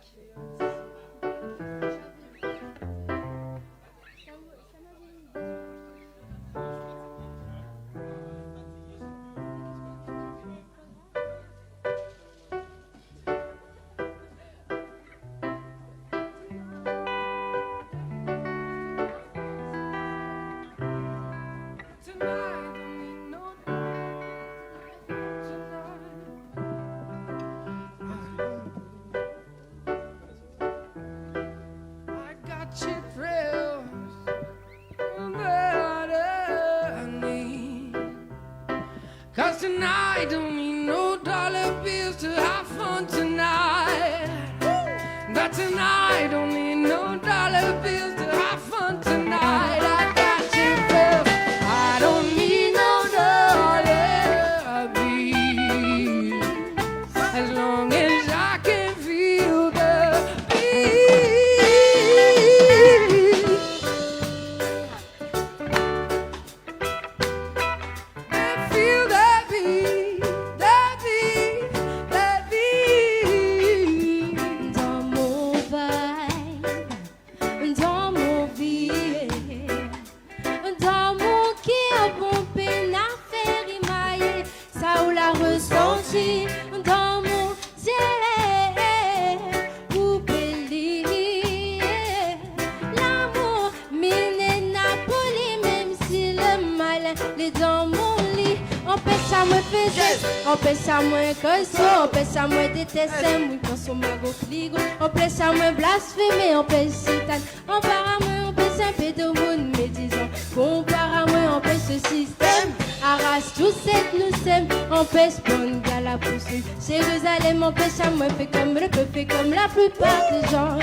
Cause tonight don't need no dollar bills to have fun tonight. That tonight don't need no dollar bills to have fun tonight. I got you, girl. I don't need no dollar bills as long as I can feel the beat. And feel that beat, that beat, that beat. Dans mon bail, dans mon billet, dans mon cœur, mon peine à faire émailler, ça ou la ressenti, dans mon ciel, vous bélier, l'amour, mine Napoli, même si le malin est dans mon lit, empêche à moi faire, empêche à moi causer, empêche à moi détester, moi quand son magot fligo, empêche à moi blasphémer, empêche Satan, empare à moi, empêche un peu de monde médisant, compare à moi, empêche ce système, arrache tout cette nous sème, empêche bonne gars la poursuite, Jérusalem, empêche à moi, fait comme le peuple, fait comme la plupart des gens.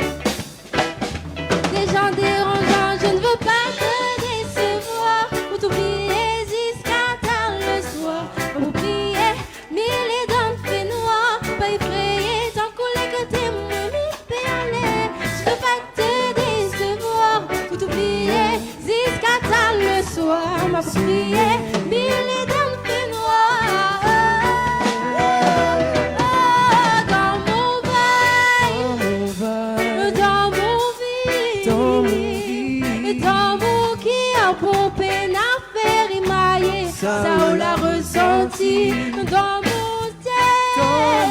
Des gens dérangeants, je ne veux pas te décevoir. Pour t'oublier jusqu'à tard le soir. Pour oublier mille et d'un fait noir. Pas effrayé, tant qu'on les côtés, moi m'y perler. Je veux pas te décevoir. Pour t'oublier jusqu'à tard le soir. M'a prié mille et d'un fait noir. Dans mon bail, dans mon vie, dans mon cœur, pour peine à faire émailler, ça on l'a ressenti, dans mon ciel,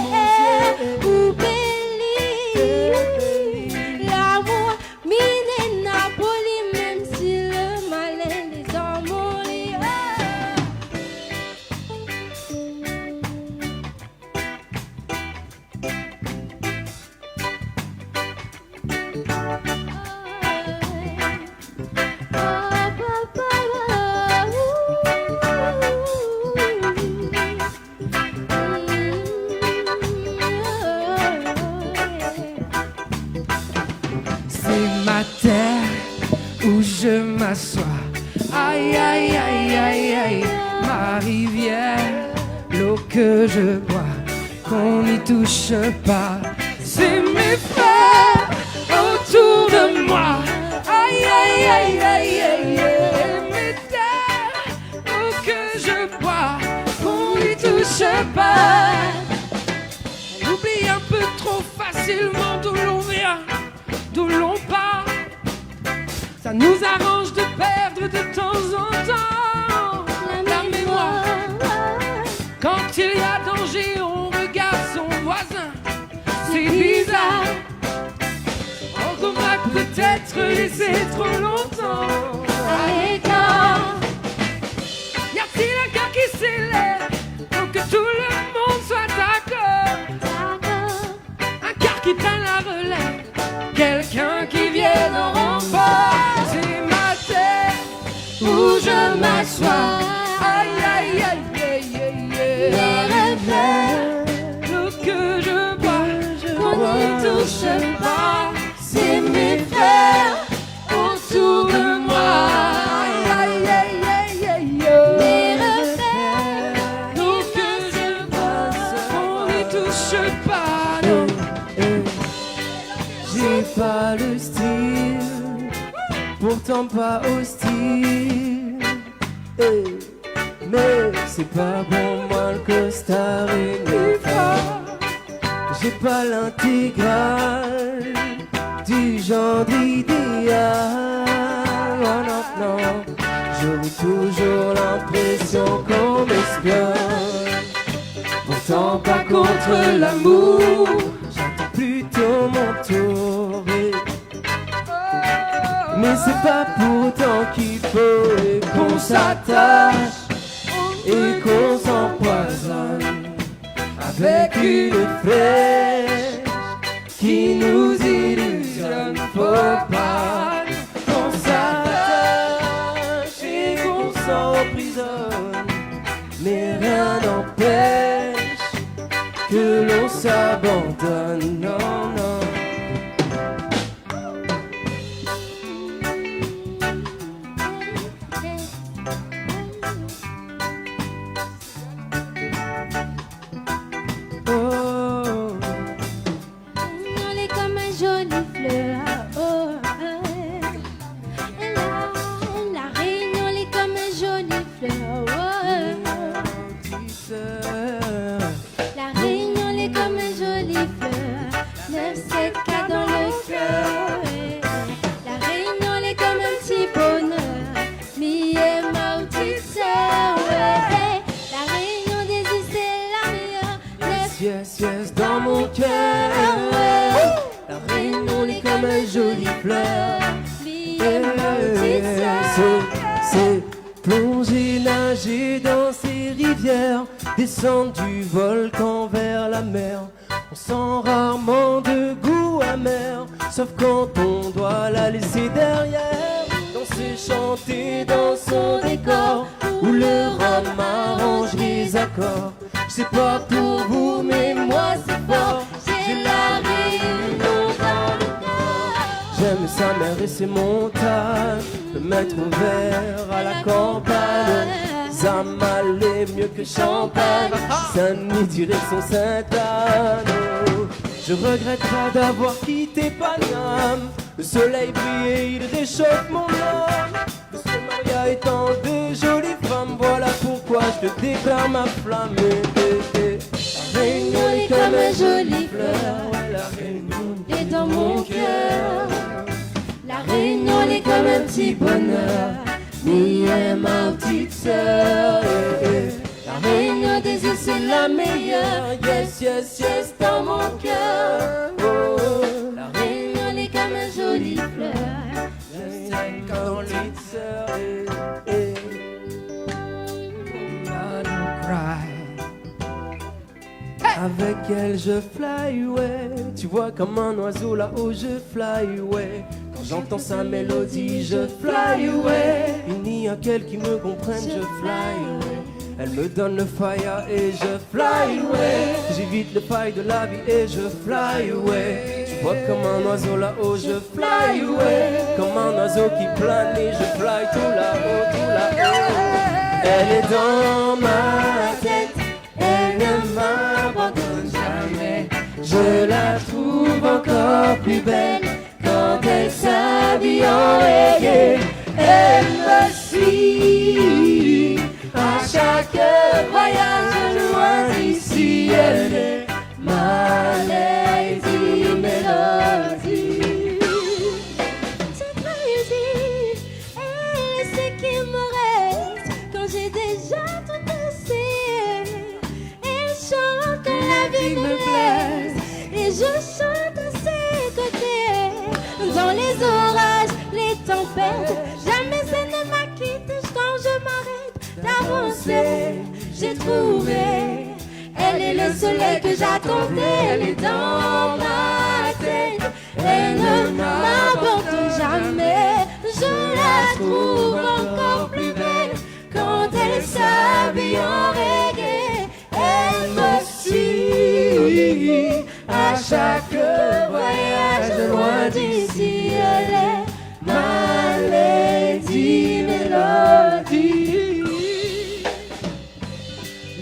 où bélit, l'amour, mine Napoli, même si le malin est dans mon lit. C'est ma terre où je m'assois. Aïe, aïe, aïe, aïe, aïe, ma rivière, l'eau que je bois, qu'on n'y touche pas. C'est mes frères autour de moi. Aïe, aïe, aïe, aïe, aïe, aïe, mes terres, l'eau que je bois, qu'on n'y touche pas. On oublie un peu trop facilement d'où l'on vient, d'où l'on part. Ça nous arrange de perdre de temps en temps la mémoire. Quand il y a danger, on regarde son voisin. C'est bizarre, être laissé trop longtemps à l'écart. Y a-t-il un cœur qui s'élève pour que tout le monde soit d'accord? Un cœur qui prenne la relève, quelqu'un qui vienne en renfort. C'est ma terre où je m'assois. Aïe aïe aïe aïe aïe aïe. L'eau que je bois, qu'on n'y touche pas. C'est mes frères autour de moi. Aïe aïe aïe aïe aïe. L'eau que je bois, qu'on n'y touche pas. Non. J'ai pas le style, pourtant pas hostile. Mais c'est pas bon, moi le costard et mes frères. J'ai pas l'intégrale du genre idéal. Oh non, non, j'aurai toujours l'impression qu'on m'espionne. Pourtant pas contre l'amour, j'entends plutôt mon tour. Mais c'est pas pour autant qu'il faut qu'on s'attache et qu'on s'empoisonne avec une flèche qui nous illusionne. Faut pas qu'on s'attache et qu'on s'emprisonne, mais rien n'empêche que l'on s'abandonne. Non, non. Yes, yes, dans mon cœur. La Réunion est comme un joli fleur. C'est plonger, nager dans ces rivières, descendre du volcan vers la mer. On sent rarement de goût amer, sauf quand on doit la laisser derrière. Danser, chanter dans son décor, où le rhum arrange les accords. C'est pas pour vous, mais moi c'est fort. J'ai la Réunion dans le corps. J'aime sa mer et ses montagnes, me mettre au vert à la campagne. Zamal est mieux que champagne, Saint-Denis direction Sainte-Anne. Je regrette pas d'avoir quitté Paname. Le soleil brille et il réchauffe mon âme. Le Somalia étant de jolies femmes, voilà pourquoi je te déclare ma flamme. La Réunion est comme un joli fleur. La Réunion est dans mon cœur. La Réunion est comme un petit bonheur. Me et ma petite sœur. La Réunion des îles c'est la meilleure. Yes, yes, yes, dans mon cœur. Oh. La Réunion est comme un joli fleur. Je sais quand petite sœur. Avec elle je fly away. Tu vois comme un oiseau là-haut je fly away. Quand j'entends sa mélodie je fly away. Il n'y a qu'elle qui me comprenne, je fly away. Elle me donne le fire et je fly away. J'évite le paille de la vie et je fly away. Tu vois comme un oiseau là-haut je fly away. Comme un oiseau qui plane et je fly tout là-haut, tout là-haut. Elle est dans ma tête, elle ne m'abandonne jamais. Je la trouve encore plus belle quand elle s'habille en reggae. Elle me suit à chaque voyage loin d'ici. Elle est ma lady mélodie. Cette musique, elle est ce qui me reste quand j'ai déjà tout essayé. Elle chante quand la vie me blesse et je chante à ses côtés. Dans les orages trouvé. Elle est le soleil que j'attendais, elle est dans ma tête. Elle ne m'abandonne jamais, je la trouve encore plus belle. Quand elle s'habille en reggae, elle me suit à chaque voyage loin d'ici. Elle est ma Lady Melody.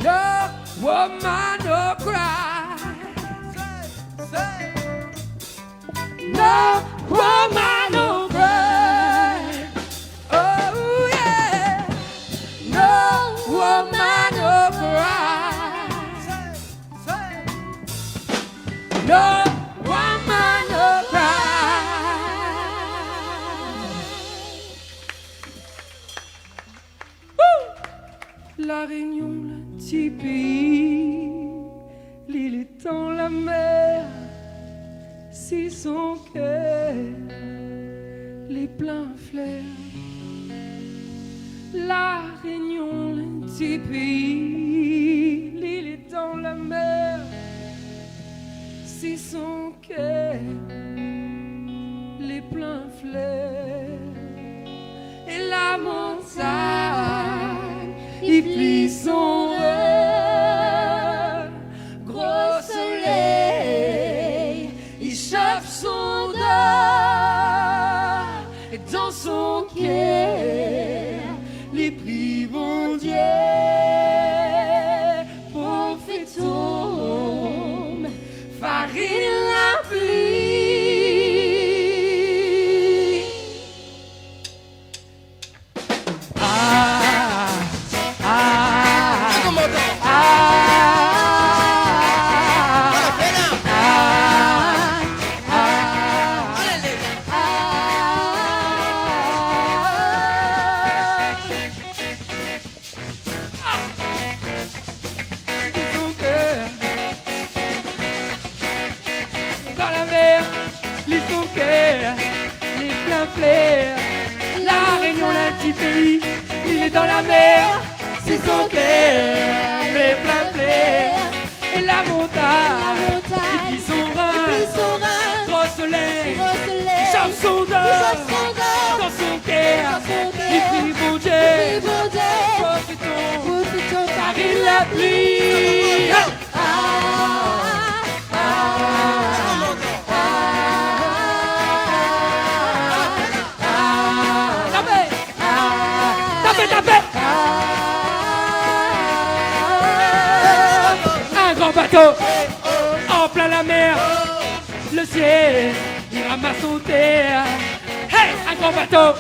No woman no cry. No woman no cry. Oh yeah. No woman no cry. No woman no cry. Woo! La Réunion, le petit pays, l'île est dans la mer, si son cœur, les pleins fleurs. La Réunion, le petit pays, l'île est dans la mer, si son cœur, les pleins fleurs. Et la montagne, il plie son rêve, gros soleil, il chauffe son dos, et dans son cœur, les prix vont Dieu, pour faire tomber, farine la pluie. La Réunion, le petit pays, il est dans la mer, c'est son cœur, les pleins fleurs. Et la montagne, il plie son rein, gros soleil, il chauffe son dos, dans son cœur, il prie bon Dieu, profitons, car il la pluie. Un grand bateau en plein la mer, le ciel il ramasse son terre. Hey, un grand bateau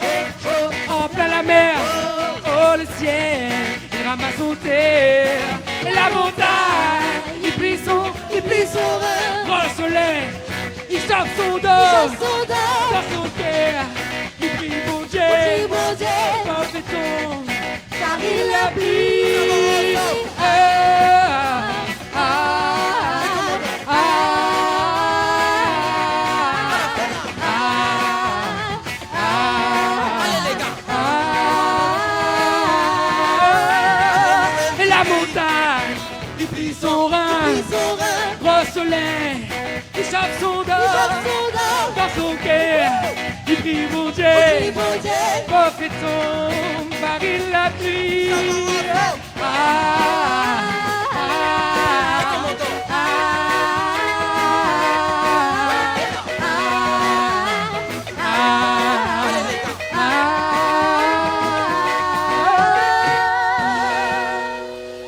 en plein la mer, oh le ciel il ramasse son terre. Et la montagne il plie son gros soleil, il chauffe son dos, dans son cœur il prie bon Dieu, profitons, car il a pris. Et la montagne, il plie son rein, gros soleil, il chauffe son dos, dans son cœur, il prie mon Dieu, profitons, car il a pris.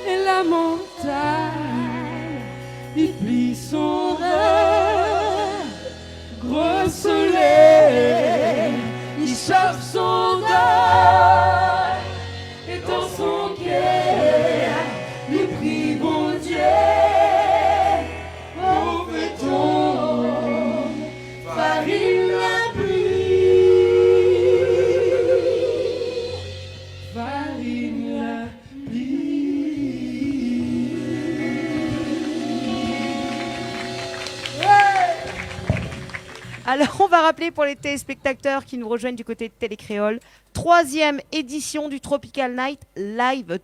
Et la montagne, il plie son rêve, gros soleil, il chauffe son dos, et dans son cœur, il prie bon Dieu, profitons, farine la pluie, farine la Alors, on va rappeler pour les téléspectateurs qui nous rejoignent du côté de Télécréole, 3e édition du Tropical Night live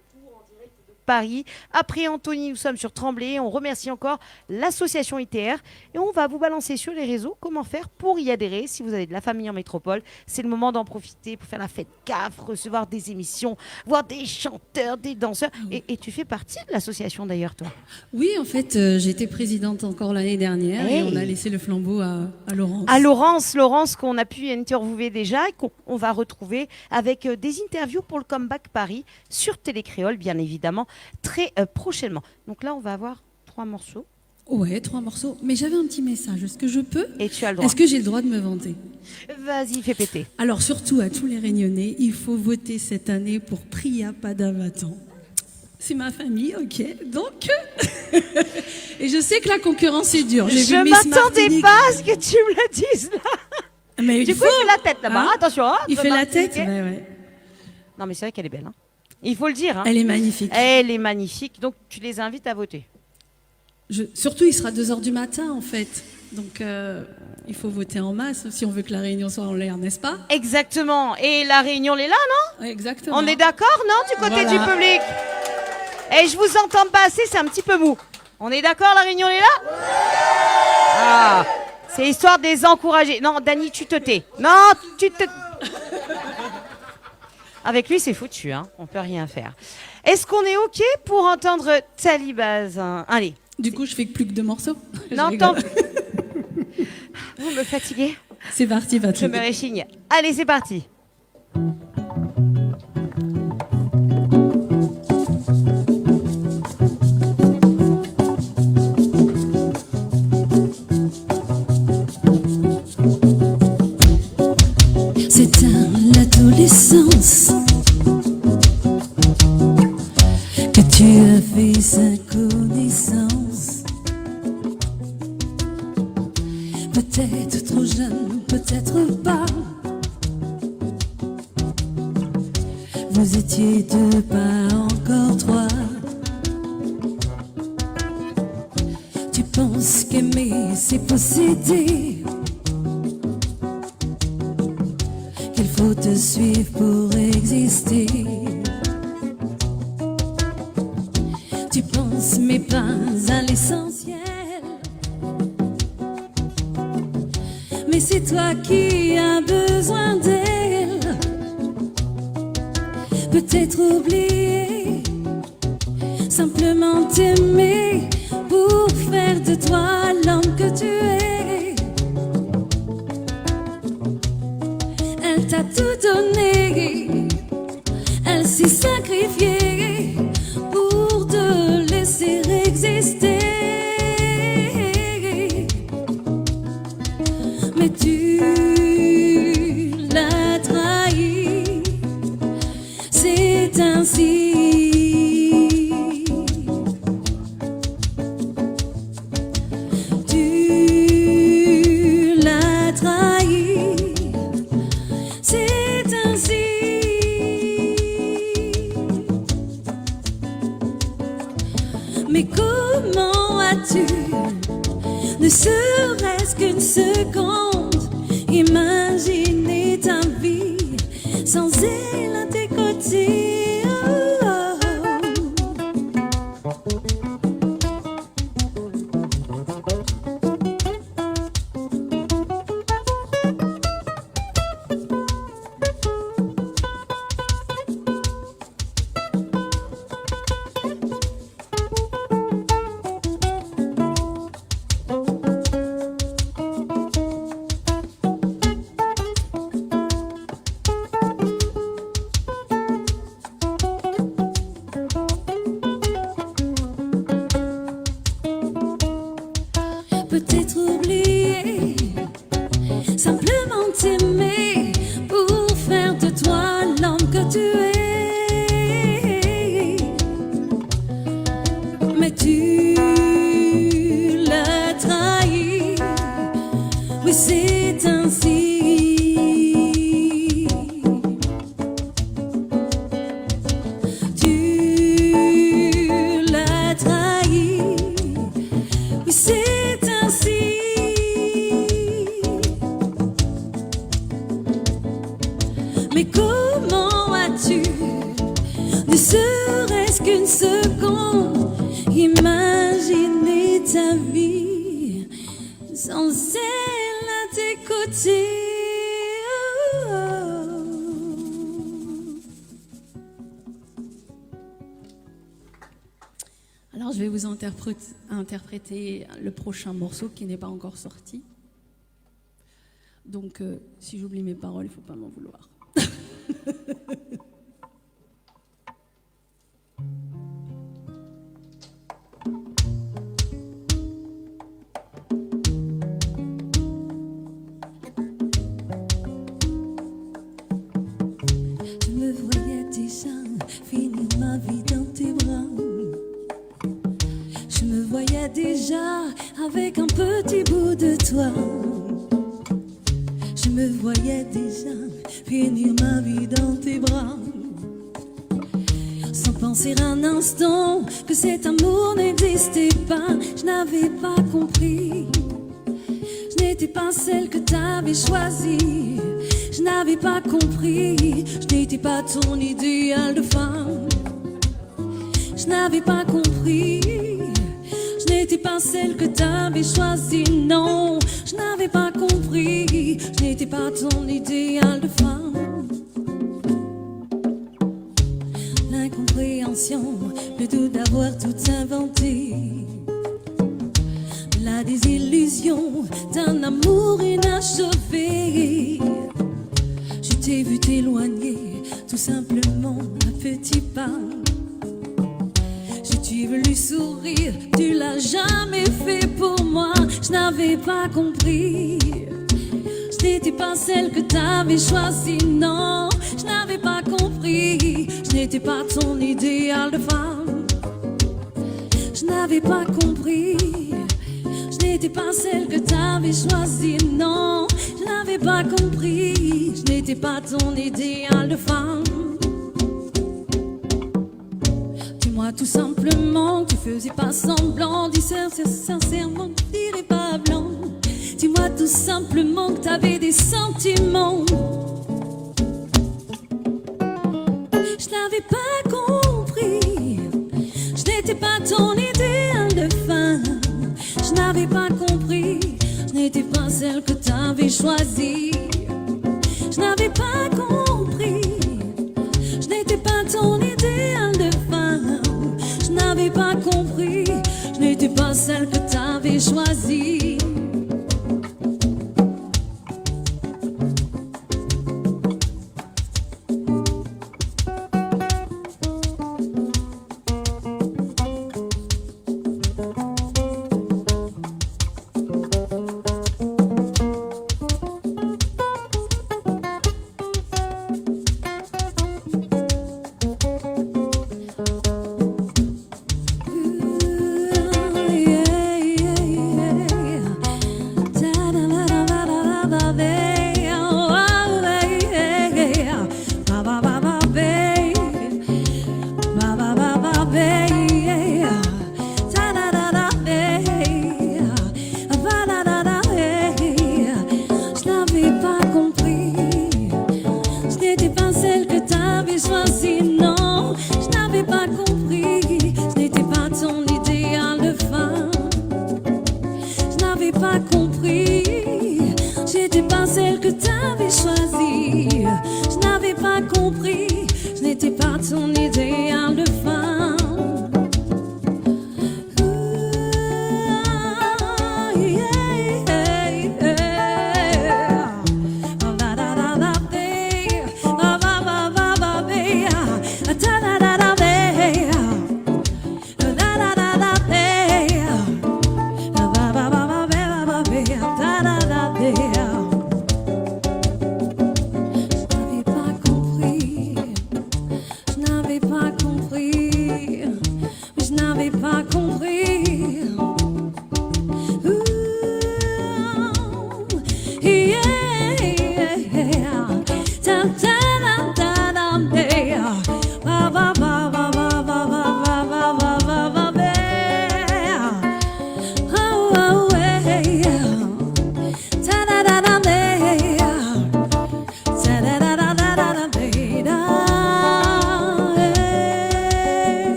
Paris. Après Anthony, nous sommes sur Tremblay. On remercie encore l'association ITR. Et on va vous balancer sur les réseaux comment faire pour y adhérer. Si vous avez de la famille en métropole, c'est le moment d'en profiter pour faire la fête CAF, recevoir des émissions, voir des chanteurs, des danseurs. Et tu fais partie de l'association d'ailleurs, toi. Oui, en fait, j'étais présidente encore l'année dernière et on a laissé le flambeau à Laurence. À Laurence qu'on a pu interviewer déjà et qu'on va retrouver avec des interviews pour le Comeback Paris sur Télécréole, bien évidemment, très prochainement. Donc là, on va avoir 3 morceaux. Ouais, 3 morceaux. Mais j'avais un petit message. Est-ce que je peux? Et tu as le droit. Est-ce que j'ai le droit de me vanter? Vas-y, fais péter. Alors, surtout à tous les Réunionnais, il faut voter cette année pour Priya Padavatan. C'est ma famille, ok. Donc, et je sais que la concurrence est dure. Je ne m'attendais pas à ce que tu me le dises là. Mais du coup, il fait la tête là-bas. Hein? Attention. Hein, il fait la tête. Ouais. Non, mais c'est vrai qu'elle est belle. Hein. Il faut le dire. Hein. Elle est magnifique. Elle est magnifique. Donc, tu les invites à voter. Surtout, il sera 2h du matin, en fait. Donc, il faut voter en masse si on veut que la réunion soit en l'air, n'est-ce pas? Exactement. Et la réunion, elle est là, non? Exactement. On est d'accord, non, du côté du public? Et je vous entends pas assez, c'est un petit peu mou. On est d'accord, la réunion, elle est là? Ah, c'est histoire de les encourager. Non, Dani, tu te tais. Non, tu te... Avec lui, c'est foutu, hein. On peut rien faire. Est-ce qu'on est OK pour entendre Talibaz? Allez. Du coup, je fais plus que 2 morceaux. Non, tant... Vous me fatiguez. C'est parti, Patrick. Je me réchigne. Allez, c'est parti. C'est à l'adolescence que tu as fait sa connaissance. Peut-être trop jeune, peut-être pas. Vous étiez 2, pas encore 3. Tu penses qu'aimer, c'est posséder, qu'il faut te suivre pour exister. Tu penses mais pas à l'essentiel. Mais c'est toi qui as besoin d'elle. Peut-être oublier, simplement t'aimer pour faire de toi l'homme que tu es. Elle t'a tout donné, elle s'est sacrifiée pour te laisser exister. Mais tu l'as trahi, c'est ainsi. Tu l'as trahi, c'est ainsi. Mais comment as-tu, ne serait-ce qu'une seconde, imaginer ta vie sans elle à tes côtés? Peut-être oublier, simplement t'aimer pour faire de toi l'homme que tu es. Mais tu l'as trahi, oui c'est ainsi. Tu l'as trahi, oui c'est mais comment as-tu, ne serait-ce qu'une seconde, sans elle à tes côtés. Alors je vais vous interpréter le prochain morceau qui n'est pas encore sorti. Donc si j'oublie mes paroles, il ne faut pas m'en vouloir. Je me voyais déjà finir ma vie dans tes bras. Je me voyais déjà avec un petit bout de toi. Je me voyais déjà finir ma vie dans tes bras. Sans penser un instant que cet amour n'existait pas. Je n'avais pas compris. Je n'étais pas celle que t'avais choisie. Je n'avais pas compris. Je n'étais pas ton idéal de femme. Je n'avais pas compris. Je n'étais pas celle que t'avais choisie, non. Je n'avais pas compris. Je n'étais pas ton idéal de femme. L'incompréhension, le doute d'avoir tout inventé. La désillusion d'un amour inachevé. Je t'ai vu t'éloigner, tout simplement à petits pas. Je t'ai voulu sourire, tu l'as jamais fait pour moi. Je n'avais pas compris. Je n'étais pas celle que t'avais choisie, non. Je n'avais pas compris. Je n'étais pas ton idéal de femme. Je n'avais pas compris. Je n'étais pas celle que t'avais choisie, non. Je n'avais pas compris. Je n'étais pas ton idéal de femme. Dis-moi tout simplement que tu faisais pas semblant. Dis sincèrement que tu n'irais pas blanc. Dis-moi tout simplement que t'avais des sentiments. Je n'avais pas compris. Je n'étais pas ton idéal de femme. Je n'avais pas compris. Je n'étais pas celle que t'avais choisie. Je n'avais pas compris. Je n'étais pas ton idéal de femme. Je n'avais pas compris. Je n'étais pas celle que t'avais choisie.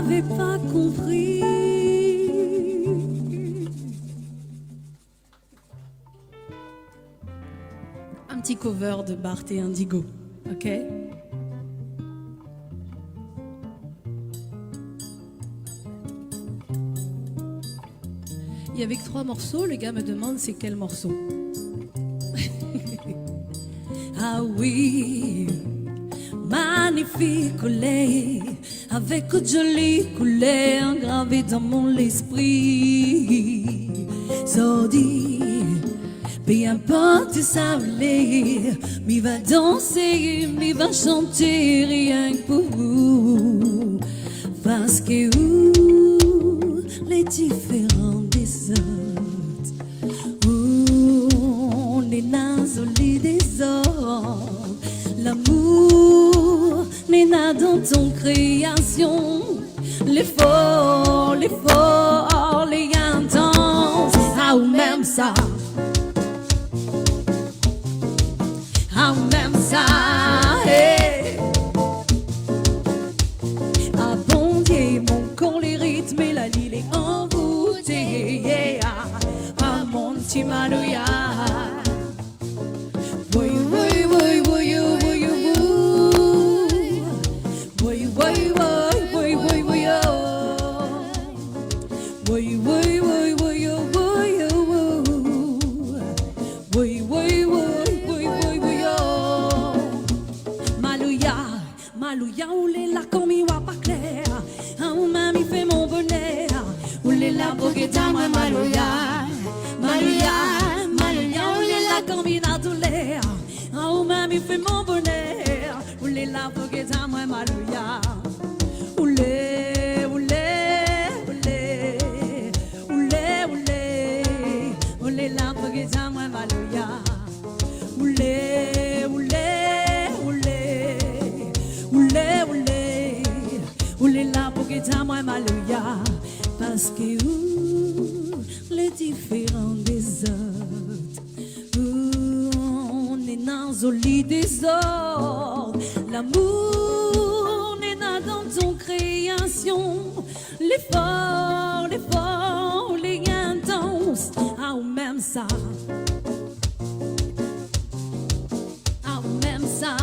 n'avais pas de Bart et Indigo. Ok? Et avec 3 morceaux, le gars me demande c'est quel morceau. Ah oui, magnifique collet, avec de jolies couleurs gravées dans mon esprit. Sordi, peu importe ça voulait, m'y va danser, m'y va chanter rien que pour vous. Parce que vous, les différents des autres, on est nazoli des autres. L'amour n'est pas dans ton création. L'effort, les intenses. Ah, ou même ça. Ah, ou même ça. Hey. Ah, bon Dieu, mon corps, les rythmes et la lille est envoûtée. Yeah. Ah, mon petit Malouya. Malouya, oulé là comme il va pas clair. Ah, ou mamie fait mon bonheur. Oulé là pour que t'as moi Malouya. Malouya, oulé là comme il a douleur. Ah, ou mamie fait mon bonheur. Oulé là pour que t'as moi Malouya. Oulé, oulé là pour que t'as moi Malouya. Oulé là pour que t'as moi Malouya. Parce que les différents des autres, on est dans le lit des autres. L'amour n'est pas dans ton création. L'effort, les intenses. Ah, ou même ça. Ah, ou même ça.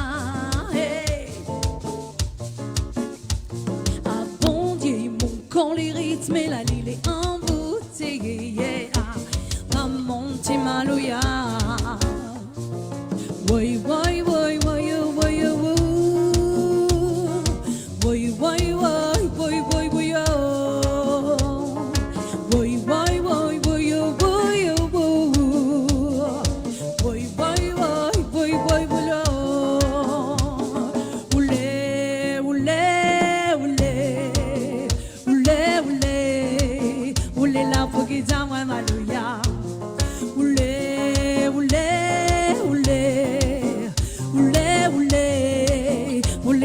Hey. Ah, bon Dieu, mon corps, les rythmes et la lille est envoûtée. Yeah. Ah, mon petit Malouya. Woy, woy, woy, woy, woy, woy. Woy, woy, woy, woy, woy, woy, woy, woy, woy, woy, woy, woy, woy, woy, woy. Oulé, oulé là pour que t'as moi Malouya. Oulé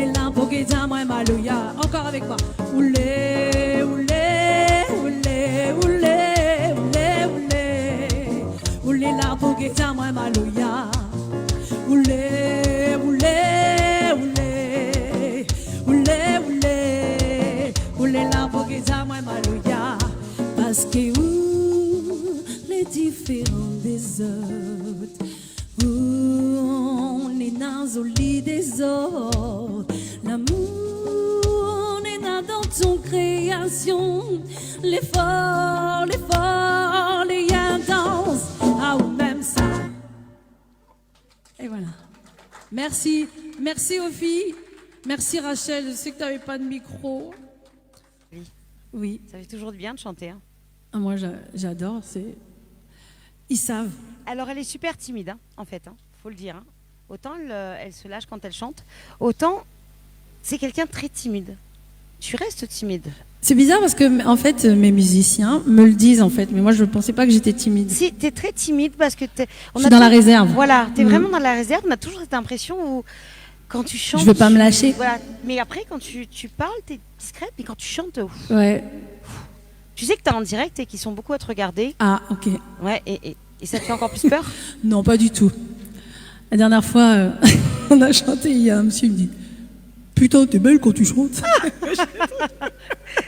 là pour que t'as moi Malouya. Encore avec moi. Oulé là pour que t'as moi Malouya. Oulé là pour que t'as moi Malouya. Parce que les différents des autres, on est dans le lit des autres. L'amour n'est pas dans ton création. L'effort, les intenses. Ah, ou même ça. Et voilà. Merci aux filles. Merci Rachel, je sais que tu n'avais pas de micro. Oui. Ça fait toujours du bien de chanter. Hein. Ah, moi j'adore, ils savent. Alors elle est super timide, hein, en fait, hein, faut le dire. Hein. Autant elle se lâche quand elle chante, autant c'est quelqu'un de très timide. Tu restes timide. C'est bizarre parce que en fait mes musiciens me le disent en fait, mais moi je ne pensais pas que j'étais timide. Si, t'es très timide parce que je suis dans la réserve. Voilà, t'es vraiment dans la réserve. On a toujours cette impression où quand tu chantes, je veux pas me lâcher. Voilà. Mais après quand tu parles, t'es discrète, mais quand tu chantes, ouais. Tu sais que t'es en direct et qu'ils sont beaucoup à te regarder. Ah, ok. Ouais, et ça te fait encore plus peur? Non, pas du tout. La dernière fois, on a chanté, il y a un monsieur qui me dit « Putain, t'es belle quand tu chantes !»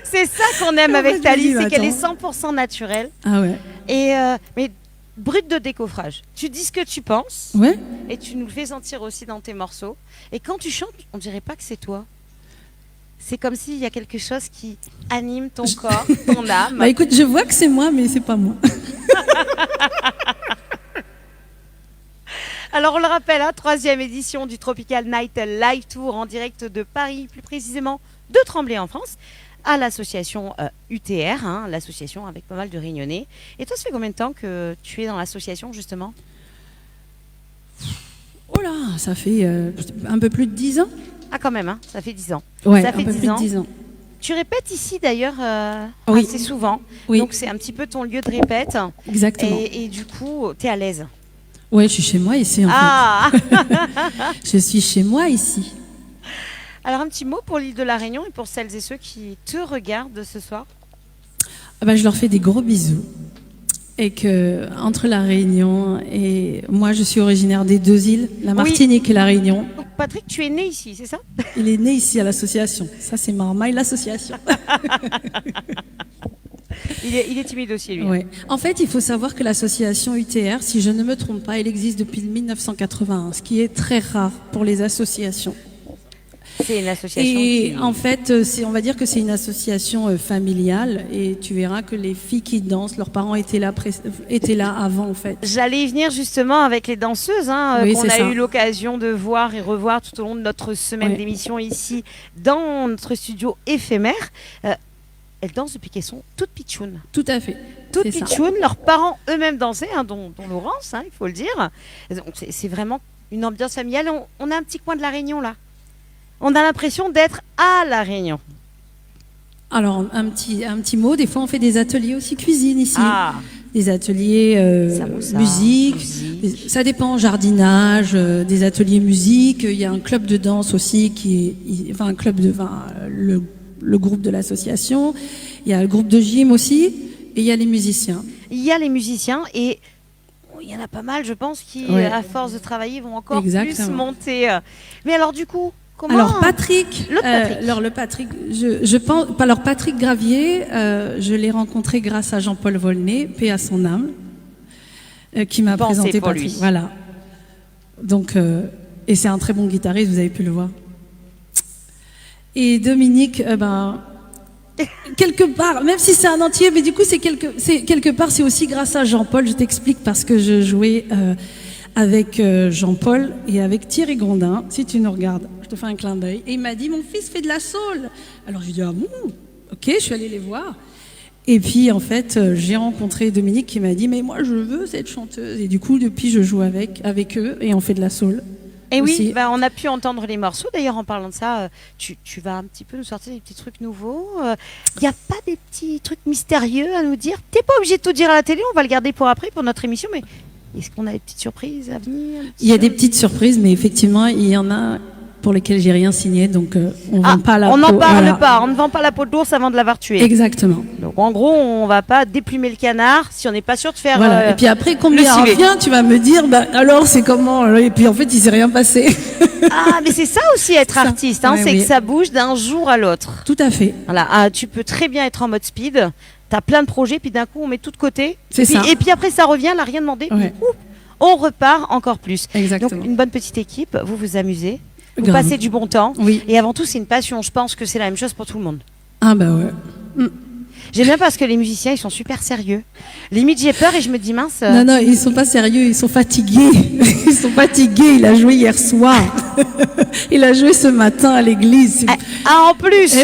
C'est ça qu'on aime avec Thalie, c'est qu'elle est 100% naturelle. Ah ouais. Mais brut de décoffrage. Tu dis ce que tu penses. Ouais. Et tu nous le fais sentir aussi dans tes morceaux. Et quand tu chantes, on dirait pas que c'est toi. C'est comme s'il y a quelque chose qui anime ton corps, ton âme. Bah écoute, je vois que c'est moi, mais c'est pas moi. Alors on le rappelle, 3e édition du Tropical Night Live Tour en direct de Paris, plus précisément de Tremblay en France, à l'association UTR, l'association avec pas mal de Réunionnais. Et toi, ça fait combien de temps que tu es dans l'association justement ? Oh là, ça fait un peu plus de 10 ans. Ah quand même, ça fait 10 ans. Ouais, ça un fait peu 10 plus ans. de 10 ans. Tu répètes ici d'ailleurs Oui. assez souvent. Oui. Donc c'est un petit peu ton lieu de répète. Exactement. Et du coup, tu es à l'aise. Ouais, je suis chez moi ici en fait. Je suis chez moi ici. Alors un petit mot pour l'île de la Réunion et pour celles et ceux qui te regardent ce soir. Ah bah, je leur fais des gros bisous. Et que entre la Réunion et moi, je suis originaire des 2 îles, la Martinique et la Réunion. Donc, Patrick, tu es né ici, c'est ça ? Il est né ici à l'association. Ça, c'est marrant, l'association. Il est timide aussi, lui. Ouais. En fait, il faut savoir que l'association UTR, si je ne me trompe pas, elle existe depuis 1981, ce qui est très rare pour les associations. C'est une association. Et en fait, on va dire que c'est une association familiale. Et tu verras que les filles qui dansent, leurs parents étaient là avant, en fait. J'allais y venir justement avec les danseuses Oui, qu'on c'est a ça. eu l'occasion de voir et revoir tout au long de notre semaine d'émission ici dans notre studio éphémère. Elles dansent depuis qu'elles sont toutes pitchounes. Tout à fait. Toutes C'est ça. pitchounes. Leurs parents eux-mêmes dansaient, dont Laurence, il faut le dire. Donc, c'est vraiment une ambiance familiale. On a un petit coin de la Réunion là. On a l'impression d'être à la Réunion. Alors, un petit mot. Des fois, on fait des ateliers aussi cuisine ici. Ah. Des ateliers Samosa, musique. Ça dépend, jardinage, des ateliers musique. Il y a un club de danse aussi le groupe de l'association. Il y a le groupe de gym aussi. Et il y a les musiciens. Il y a les musiciens et il y en a pas mal, je pense, qui, à force de travailler, vont encore plus monter. Mais alors, du coup, comment... Alors, Patrick. Le Patrick, je pense... Alors, Patrick Gravier, je l'ai rencontré grâce à Jean-Paul Volney, paix à son âme, qui m'a présenté Patrick. Lui. Voilà. Donc, et c'est un très bon guitariste, vous avez pu le voir. Et Dominique, quelque part, même si c'est un entier, mais du coup, c'est quelque part, c'est aussi grâce à Jean-Paul. Je t'explique parce que je jouais avec Jean-Paul et avec Thierry Grondin. Si tu nous regardes, je te fais un clin d'œil. Et il m'a dit, mon fils fait de la soul. Alors je lui ai dit, ah bon, ok, je suis allée les voir. Et puis en fait, j'ai rencontré Dominique qui m'a dit, mais moi je veux cette chanteuse. Et du coup, depuis, je joue avec eux et on fait de la soul. Et aussi. oui, on a pu entendre les morceaux. D'ailleurs, en parlant de ça, tu vas un petit peu nous sortir des petits trucs nouveaux. Il n'y a pas des petits trucs mystérieux à nous dire ? T'es pas obligé de tout dire à la télé, on va le garder pour après, pour notre émission, mais est-ce qu'on a des petites surprises à venir ? Il y a des petites surprises, mais effectivement, il y en a pour lesquelles j'ai rien signé, donc on ne vend pas la peau. On n'en parle pas, on ne vend pas la peau de l'ours avant de l'avoir tué. Exactement. Donc en gros, on va pas déplumer le canard si on n'est pas sûr de faire. Voilà. Et puis après, combien en vient, tu vas me dire, alors c'est comment ? Et puis en fait, il s'est rien passé. Ah, mais c'est ça aussi être artiste, c'est que ça bouge d'un jour à l'autre. Tout à fait. Voilà, tu peux très bien être en mode speed, tu as plein de projets, puis d'un coup on met tout de côté. C'est ça. Et puis après ça revient, là rien demandé, on repart encore plus. Exactement. Donc une bonne petite équipe, vous vous amusez, vous Grave. passez du bon temps. Oui. Et avant tout, c'est une passion, je pense que c'est la même chose pour tout le monde. Ah bah ouais. J'aime bien parce que les musiciens, ils sont super sérieux. Limite, j'ai peur et je me dis mince. Non, ils sont pas sérieux, ils sont fatigués. Ils sont fatigués. Il a joué hier soir. Il a joué ce matin à l'église. En plus,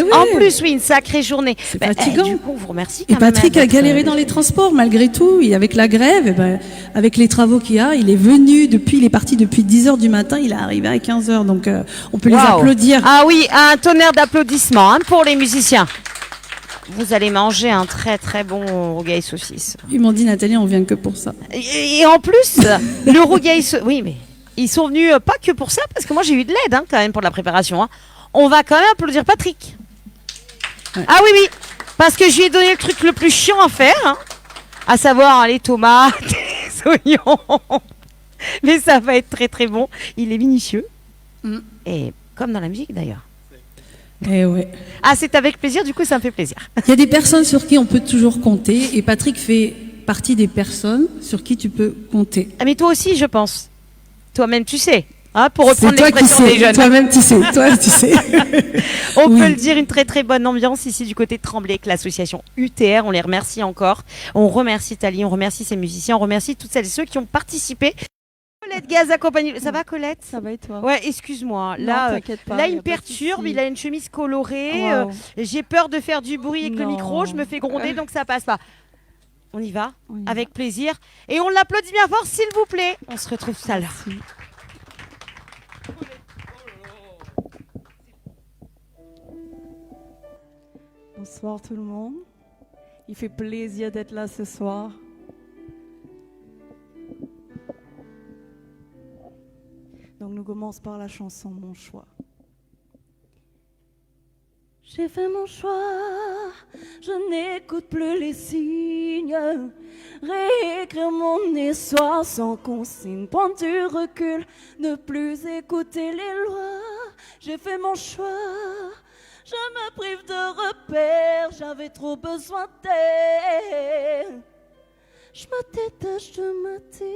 oui, une sacrée journée. C'est fatigant. Du coup, on vous remercie. Et Patrick a galéré dans les transports malgré tout. Et avec la grève, avec les travaux qu'il y a, il est parti depuis 10h du matin, il est arrivé à 15h. Donc on peut les applaudir. Ah oui, un tonnerre d'applaudissements pour les musiciens. Vous allez manger un très très bon rougail saucisse. Ils m'ont dit, Nathalie, on vient que pour ça. Et en plus, le rougail saucisse... Oui, mais ils sont venus pas que pour ça, parce que moi j'ai eu de l'aide quand même pour la préparation. On va quand même applaudir Patrick. Ouais. Ah oui, parce que je lui ai donné le truc le plus chiant à faire, à savoir les tomates, les oignons. Mais ça va être très très bon. Il est minutieux. Et comme dans la musique d'ailleurs. Eh ouais. Ah, c'est avec plaisir, du coup ça me fait plaisir. Il y a des personnes sur qui on peut toujours compter et Patrick fait partie des personnes sur qui tu peux compter. Ah, mais toi aussi, je pense. Toi-même, tu sais. Hein, pour reprendre C'est toi qui l'expression des sais, jeunes. toi-même tu sais, toi tu sais. On Oui. peut le dire, une très très bonne ambiance ici du côté de Tremblay avec l'association UTR. On les remercie encore. On remercie Tali, on remercie ses musiciens, on remercie toutes celles et ceux qui ont participé. Colette Gaz accompagne. Ça va, Colette? Ça va et toi? Ouais, excuse-moi. Non, Là, t'inquiète pas, là, y il a me pas de perturbe. souci. Il a une chemise colorée. Wow. J'ai peur de faire du bruit avec le Non. micro. Je me fais gronder, donc ça passe pas. On y va, On y avec plaisir. Et on l'applaudit bien fort, s'il vous plaît. On se retrouve tout à l'heure. Merci. Bonsoir tout le monde. Il fait plaisir d'être là ce soir. Donc nous commençons par la chanson Mon choix. J'ai fait mon choix, je n'écoute plus les signes. Réécrire mon histoire sans consigne, prendre du recul, ne plus écouter les lois. J'ai fait mon choix, je me prive de repères, j'avais trop besoin d'aide. Je me détache de ma tête.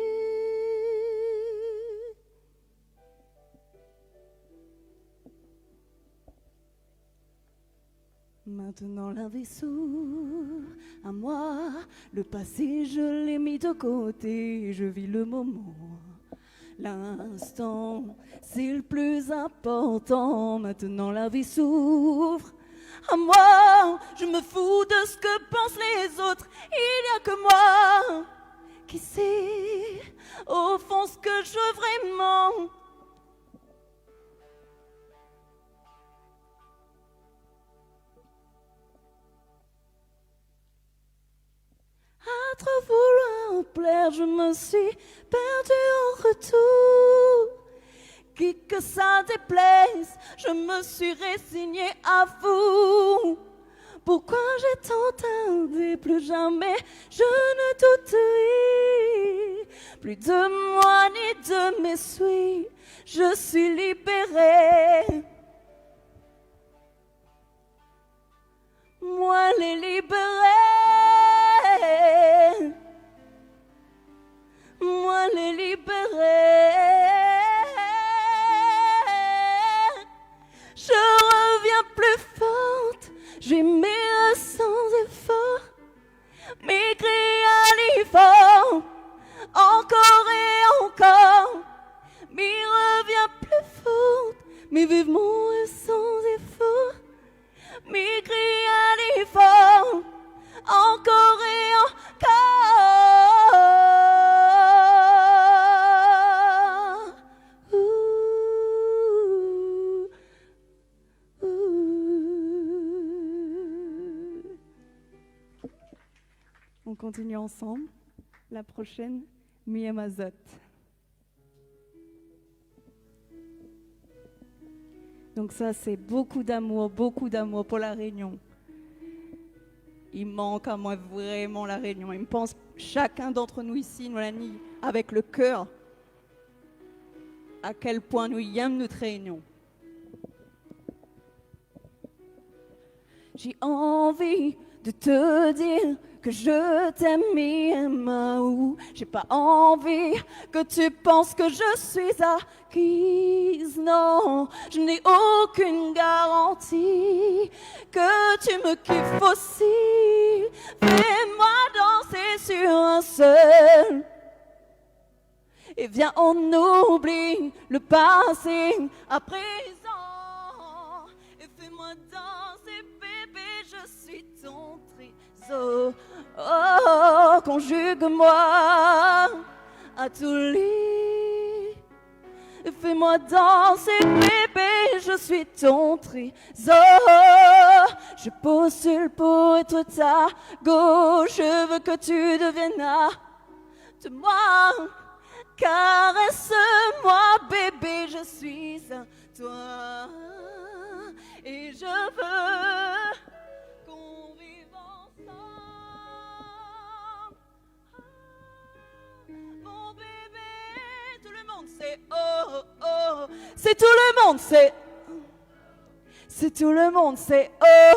Maintenant la vie s'ouvre à moi, le passé je l'ai mis de côté, je vis le moment. L'instant, c'est le plus important, maintenant la vie s'ouvre à moi. Je me fous de ce que pensent les autres, il n'y a que moi qui sait au fond ce que je veux vraiment. À trop vouloir plaire, je me suis perdue en retour. Qui que ça déplaise, je me suis résignée à vous. Pourquoi j'ai tant tardé, plus jamais je ne douterai plus de moi ni de mes souhaits. Je suis libérée. Moi les libérée. Moi les libérée. Je reviens plus forte, j'ai mis sans effort, m'écrire à l'effort, encore et encore, m'y reviens plus forte, mais vivement et sans effort, m'écrire à l'effort, encore et encore. On continue ensemble. La prochaine, Mia Mazot. Donc ça, c'est beaucoup d'amour pour la Réunion. Il manque à moi vraiment la Réunion. Il me pense chacun d'entre nous ici, nous l'avons dit, avec le cœur, à quel point nous aimons notre Réunion. J'ai envie de te dire que je t'aime, Miamaou. J'ai pas envie que tu penses que je suis acquise. Non, je n'ai aucune garantie que tu me kiffes aussi. Fais-moi danser sur un seul. Et viens, on oublie le passé à présent. Et fais-moi danser, bébé, je suis ton trésor. Oh, conjugue-moi à tout lit. Fais-moi danser, bébé, je suis ton trésor. Je postule pour être ta go. Je veux que tu deviennes à de moi. Caresse-moi, bébé, je suis à toi. Et je veux qu'on vive ensemble. Mon bébé, tout le monde sait, oh, oh, c'est tout le monde sait. Si tout le monde sait,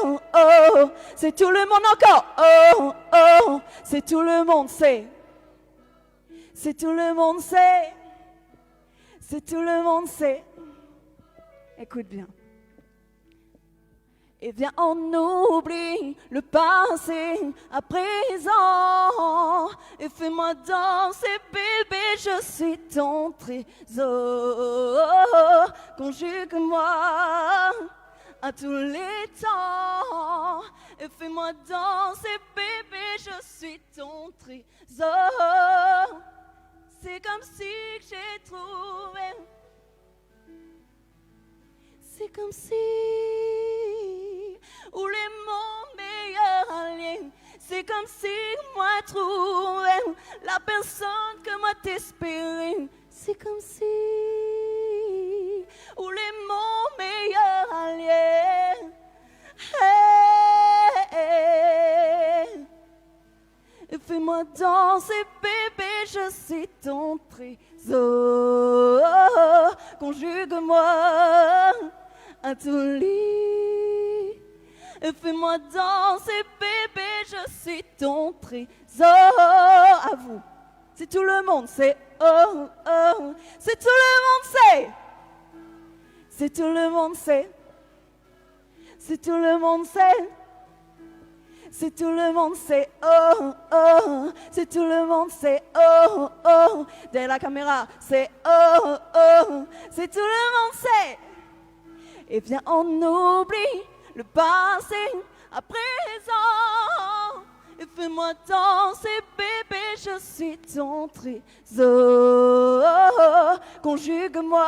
oh, oh, si tout le monde encore, oh, oh, si tout le monde sait, si tout le monde sait, si tout le monde sait, écoute bien. Et viens, on oublie le passé à présent. Et fais-moi danser, bébé, je suis ton trésor. Conjugue-moi à tous les temps. Et fais-moi danser, bébé, je suis ton trésor. C'est comme si j'ai trouvé. C'est comme si, ou les mon meilleur allié. C'est comme si moi trouvais la personne que moi t'espérais. C'est comme si, ou les mon meilleur allié. Hey, hey. Fais-moi danser, bébé, je suis ton trésor. Conjugue-moi à ton lit. Et fais-moi danser, bébé, je suis ton trésor. À vous. Si tout le monde sait, oh, oh. Si tout le monde sait. Si tout le monde sait. Si tout le monde sait. Si tout le monde sait, oh, oh. Si tout le monde sait, oh, oh. Derrière la caméra, c'est oh, oh. Si tout le monde sait. Et viens, on oublie le passé à présent. Et fais-moi danser, bébé, je suis ton trésor. Conjugue-moi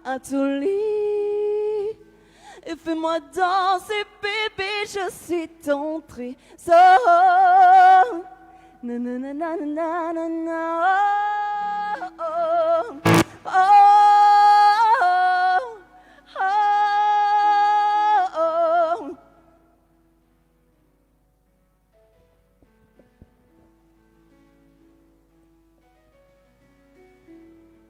à ton lit. Et fais-moi danser, bébé, je suis ton trésor. Na na na na na na na. Oh, oh, oh.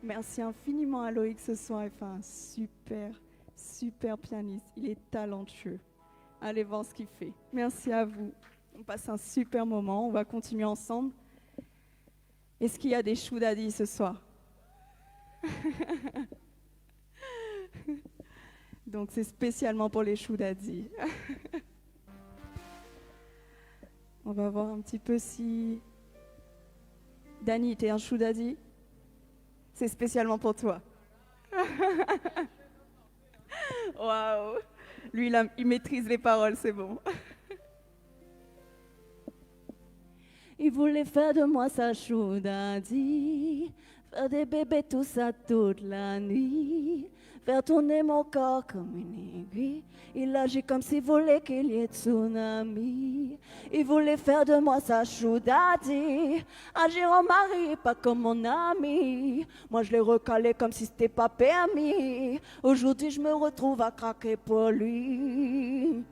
Merci infiniment à Loïc ce soir. Il fait un super pianiste. Il est talentueux. Allez voir ce qu'il fait. Merci à vous. On passe un super moment. On va continuer ensemble. Est-ce qu'il y a des choux daddy ce soir? Donc c'est spécialement pour les choux daddy. On va voir un petit peu si... Dani, t'es un chou daddy? C'est spécialement pour toi. Waouh! Lui, il maîtrise les paroles, c'est bon. Il voulait faire de moi sa chou daddy, faire des bébés tout ça toute la nuit, faire tourner mon corps comme une aiguille. Il agit comme s'il voulait qu'il y ait tsunami. Il voulait faire de moi sa chou daddy, agir en mari, pas comme mon ami. Moi je l'ai recalé comme si c'était pas permis. Aujourd'hui je me retrouve à craquer pour lui.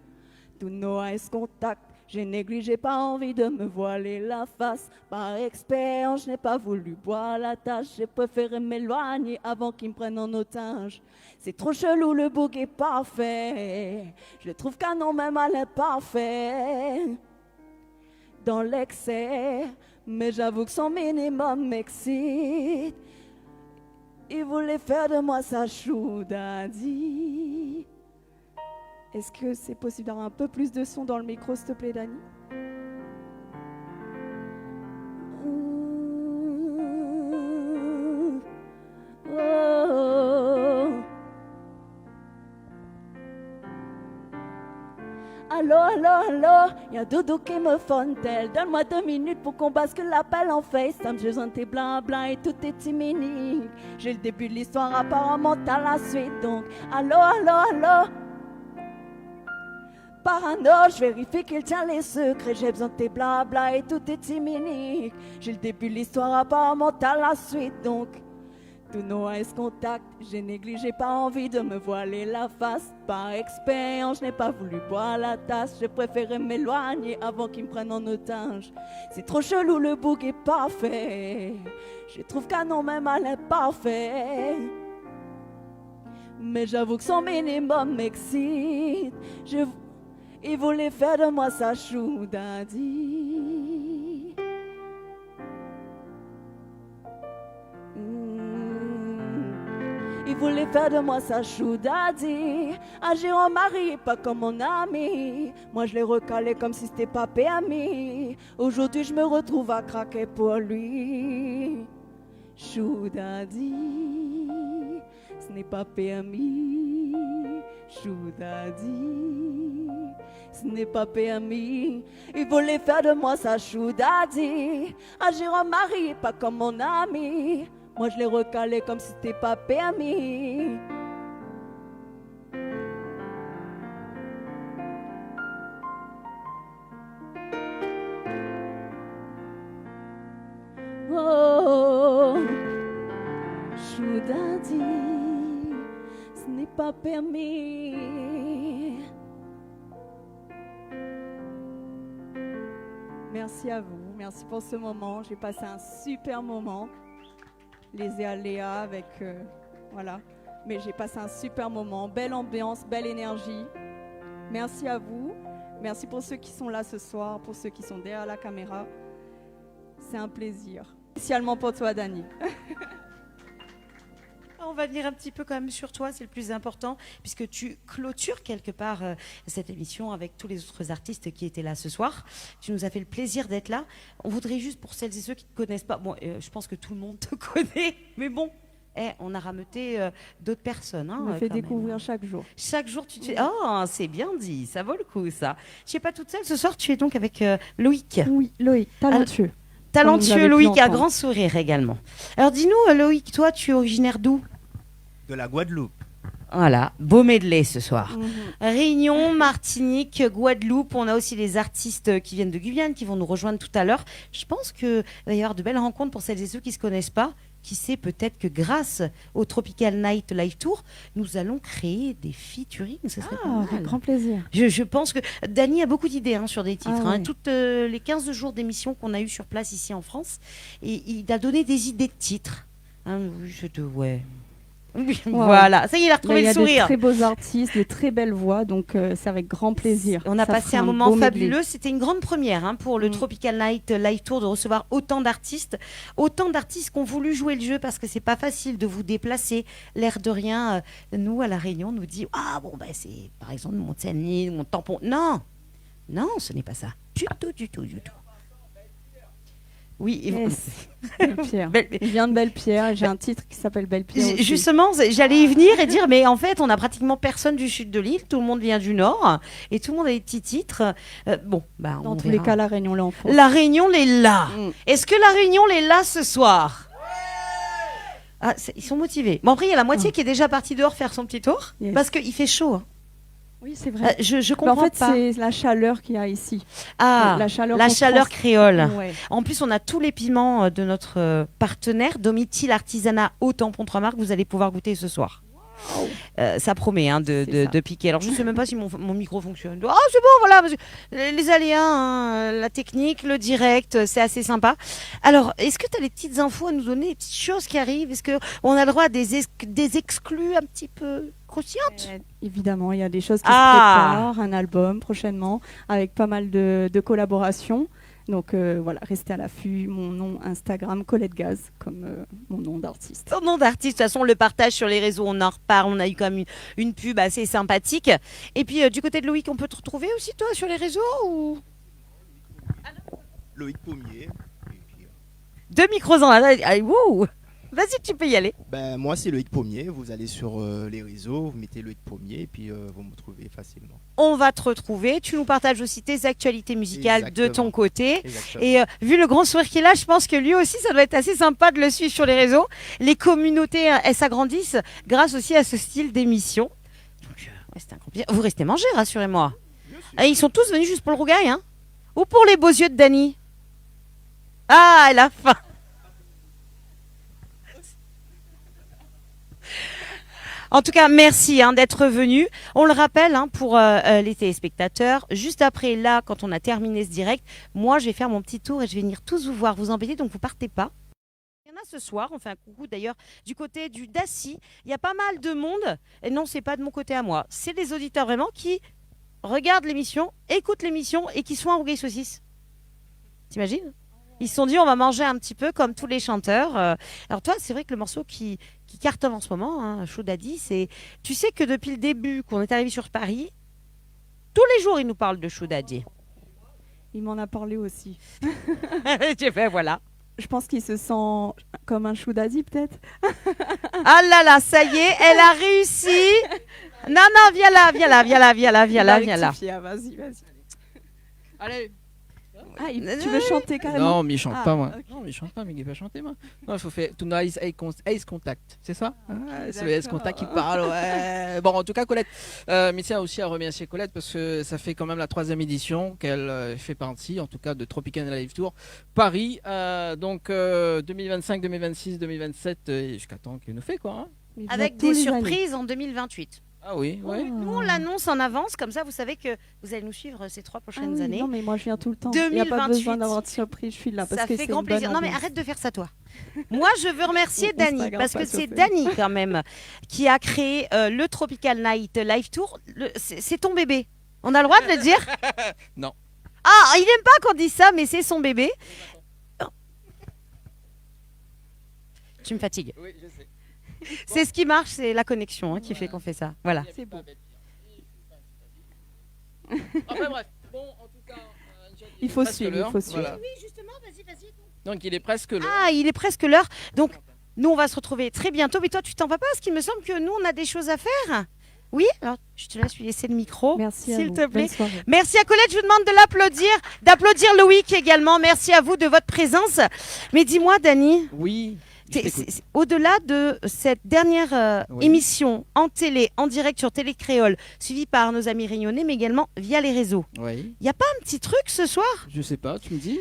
Tous nos eyes contact. J'ai négligé, pas envie de me voiler la face. Par expérience, je n'ai pas voulu boire la tâche. J'ai préféré m'éloigner avant qu'ils me prennent en otage. C'est trop chelou, le bouc est parfait. Je le trouve canon même à l'imparfait. Dans l'excès, mais j'avoue que son minimum m'excite. Il voulait faire de moi sa chou daddy. Est-ce que c'est possible d'avoir un peu plus de son dans le micro, s'il te plaît, Dani? Allô, allô, allô, y'a Dodo qui me fontel. Donne-moi 2 minutes pour qu'on bascule l'appel en FaceTime. Je sens tes blabla et tout est timinique. J'ai le début de l'histoire, apparemment t'as la suite. Donc, allô, allô, allô. Parano, je vérifie qu'il tient les secrets. J'ai besoin de tes blabla et tout est timinique. J'ai le début de l'histoire, apparemment t'as la suite. Donc, tous nos eyes contact. J'ai négligé, pas envie de me voiler la face. Par expérience, je n'ai pas voulu boire la tasse. J'ai préféré m'éloigner avant qu'ils me prennent en otage. C'est trop chelou, le bouc est parfait. Je trouve canon même à l'imparfait. Mais j'avoue que son minimum m'excite. Il voulait faire de moi sa chou daddy. Il voulait faire de moi sa chou daddy. Agir en mari, pas comme mon ami. Moi je l'ai recalé comme si c'était pas permis. Aujourd'hui je me retrouve à craquer pour lui. Chou daddy, ce n'est pas permis. Chou daddy, ce n'est pas permis. Il voulait faire de moi sa chou daddy. Agir en mari, pas comme mon ami. Moi je l'ai recalé comme si c'était pas permis. Oh, chou daddy, ce n'est pas permis. Merci à vous, merci pour ce moment. J'ai passé un super moment. Les aléas avec voilà, mais j'ai passé un super moment, belle ambiance, belle énergie. Merci à vous, merci pour ceux qui sont là ce soir, pour ceux qui sont derrière la caméra. C'est un plaisir, spécialement pour toi Dani. On va venir un petit peu quand même sur toi, c'est le plus important, puisque tu clôtures quelque part cette émission avec tous les autres artistes qui étaient là ce soir. Tu nous as fait le plaisir d'être là. On voudrait juste, pour celles et ceux qui ne te connaissent pas, bon, je pense que tout le monde te connaît, mais bon, on a rameuté d'autres personnes. On me fait découvrir chaque jour. Chaque jour, tu te fais... Oh, c'est bien dit, ça vaut le coup, ça. Je ne suis pas toute seule, ce soir, tu es donc avec Loïc. Oui, Loïc, talentueux. Talentueux Loïc, à grand sourire également. Alors dis-nous, Loïc, toi, tu es originaire d'où ? De la Guadeloupe. Voilà, beau medley ce soir. Réunion, Martinique, Guadeloupe. On a aussi les artistes qui viennent de Guyane qui vont nous rejoindre tout à l'heure. Je pense qu'il va y avoir de belles rencontres pour celles et ceux qui ne se connaissent pas. Qui sait, peut-être que grâce au Tropical Night Live Tour, nous allons créer des featuring. Ce serait pas mal. Avec grand plaisir. Je pense que Dani a beaucoup d'idées sur des titres. Ah, oui. Toutes les 15 jours d'émission qu'on a eu sur place ici en France. Et il a donné des idées de titres. Ouais. Oui, Wow. Voilà, ça y est, il a retrouvé le sourire. Il y a des très beaux artistes, des très belles voix, donc c'est avec grand plaisir. On a Ça passé fera un moment beau fabuleux. medley. C'était une grande première pour le Tropical Night Live Tour de recevoir autant d'artistes qui ont voulu jouer le jeu parce que c'est pas facile de vous déplacer. L'air de rien, nous à la Réunion, on nous dit c'est par exemple Montagne, mon tampon. Non, ce n'est pas ça. Du tout. Oui, Yes. Belle-Pierre. Il vient de Belle-Pierre. J'ai un titre qui s'appelle Belle-Pierre aussi. Justement, j'allais y venir et dire, mais en fait, on a pratiquement personne du sud de l'île, tout le monde vient du nord et tout le monde a des petits titres. Dans tous les cas, la Réunion l'est en France. La Réunion l'est là. Est-ce que la Réunion l'est là ce soir? Ils sont motivés. Bon, après, il y a la moitié qui est déjà partie dehors faire son petit tour parce qu'il fait chaud. Oui, c'est vrai. Je comprends en fait, pas. c'est la chaleur qu'il y a ici. La chaleur créole. Ouais. En plus, on a tous les piments de notre partenaire, Domitil Artisanat au Tampon 3 Marques. Vous allez pouvoir goûter ce soir. Ça promet de piquer. Alors, je ne sais même pas si mon micro fonctionne. Ah, c'est bon, voilà. Les aléas, la technique, le direct, c'est assez sympa. Alors, est-ce que tu as des petites infos à nous donner, des petites choses qui arrivent? Est-ce qu'on a le droit à des exclus un petit peu croustillantes? Évidemment, il y a des choses qui se préparent. Un album prochainement avec pas mal de collaborations. Donc voilà, restez à l'affût. Mon nom Instagram, Colette Gaz, comme mon nom d'artiste. Ton nom d'artiste, de toute façon, on le partage sur les réseaux, on en reparle. On a eu quand même une pub assez sympathique. Et puis, du côté de Loïc, on peut te retrouver aussi, toi, sur les réseaux ou... Loïc Pommier. Deux micros en là. Wouh! Vas-y, tu peux y aller. Moi, c'est Loïc Pommier. Vous allez sur les réseaux, vous mettez Loïc Pommier et puis vous me trouvez facilement. On va te retrouver. Tu nous partages aussi tes actualités musicales de ton côté. Exactement. Et vu le grand sourire qu'il a, je pense que lui aussi, ça doit être assez sympa de le suivre sur les réseaux. Les communautés, elles s'agrandissent grâce aussi à ce style d'émission. Donc, c'est un grand plaisir. Vous restez manger, rassurez-moi. Ils sont tous venus juste pour le rougail, hein? Ou pour les beaux yeux de Dani? Ah, elle a faim. En tout cas, merci d'être venu. On le rappelle pour les téléspectateurs. Juste après, là, quand on a terminé ce direct, moi, je vais faire mon petit tour et je vais venir tous vous voir, vous embêter. Donc, vous partez pas. a ce soir, on fait un coucou d'ailleurs du côté du Daci. Il y a pas mal de monde. Et non, c'est pas de mon côté à moi. C'est des auditeurs vraiment qui regardent l'émission, écoutent l'émission et qui sont en rougail saucisse. T'imagines? Ils se sont dit, on va manger un petit peu comme tous les chanteurs. Alors toi, c'est vrai que le morceau qui cartonne en ce moment, hein, Chou Daddy, c'est... Tu sais que depuis le début qu'on est arrivé sur Paris, tous les jours, il nous parle de Chou Daddy. Il m'en a parlé aussi. J'ai fait, voilà. Je pense qu'il se sent comme un Chou Daddy, peut-être. Ah là là, ça y est, elle a réussi. Non, viens là. Vas-y. Allez. Ah, tu veux chanter carrément? Non, mais il chante pas, moi. Okay. Non, mais il chante pas, mais il va chanter, moi. Non, il faut faire to nice eye contact, c'est ça? C'est le eye contact qui parle, ouais. Bon, en tout cas, Colette, mais tiens aussi à remercier Colette parce que ça fait quand même la 3e édition qu'elle fait partie, en tout cas, de Tropicana Live Tour Paris. Donc 2025, 2026, 2027, jusqu'à temps qu'il nous fait, quoi. Hein. Avec des surprises en 2028. Ah oui, ouais. Nous, on l'annonce en avance, comme ça, vous savez que vous allez nous suivre ces 3 prochaines années. Non, mais moi, je viens tout le temps. 2028. Il n'y a pas besoin d'avoir de surprise, je suis là. Parce ça que fait grand plaisir. Non, mais arrête de faire ça, toi. Moi, je veux remercier On se Dany, bagarre parce pas que sur c'est Facebook. Dany, quand même, qui a créé le Tropical Night Live Tour. C'est ton bébé. On a le droit de le dire? Non. Ah, il n'aime pas qu'on dise ça, mais c'est son bébé. Tu me fatigues. Oui, je sais. C'est ce qui marche, c'est la connexion qui fait qu'on fait ça. Voilà. C'est bon. Enfin bref, bon, en tout cas, il faut suivre. Voilà. Oui, justement, vas-y. Donc il est presque l'heure. Ah, il est presque l'heure. Donc, nous, on va se retrouver très bientôt. Mais toi, tu t'en vas pas parce qu'il me semble que nous, on a des choses à faire. Oui, alors je te laisse lui laisser le micro. Merci s'il te plaît. Bonne soirée. Merci à Colette, je vous demande de l'applaudir, d'applaudir Loïc également. Merci à vous de votre présence. Mais dis-moi, Dany. Oui. Au-delà de cette dernière émission en télé, en direct sur Télé Créole, suivie par nos amis réunionnais, mais également via les réseaux, Oui. il n'y a pas un petit truc ce soir? Je sais pas, tu me dis?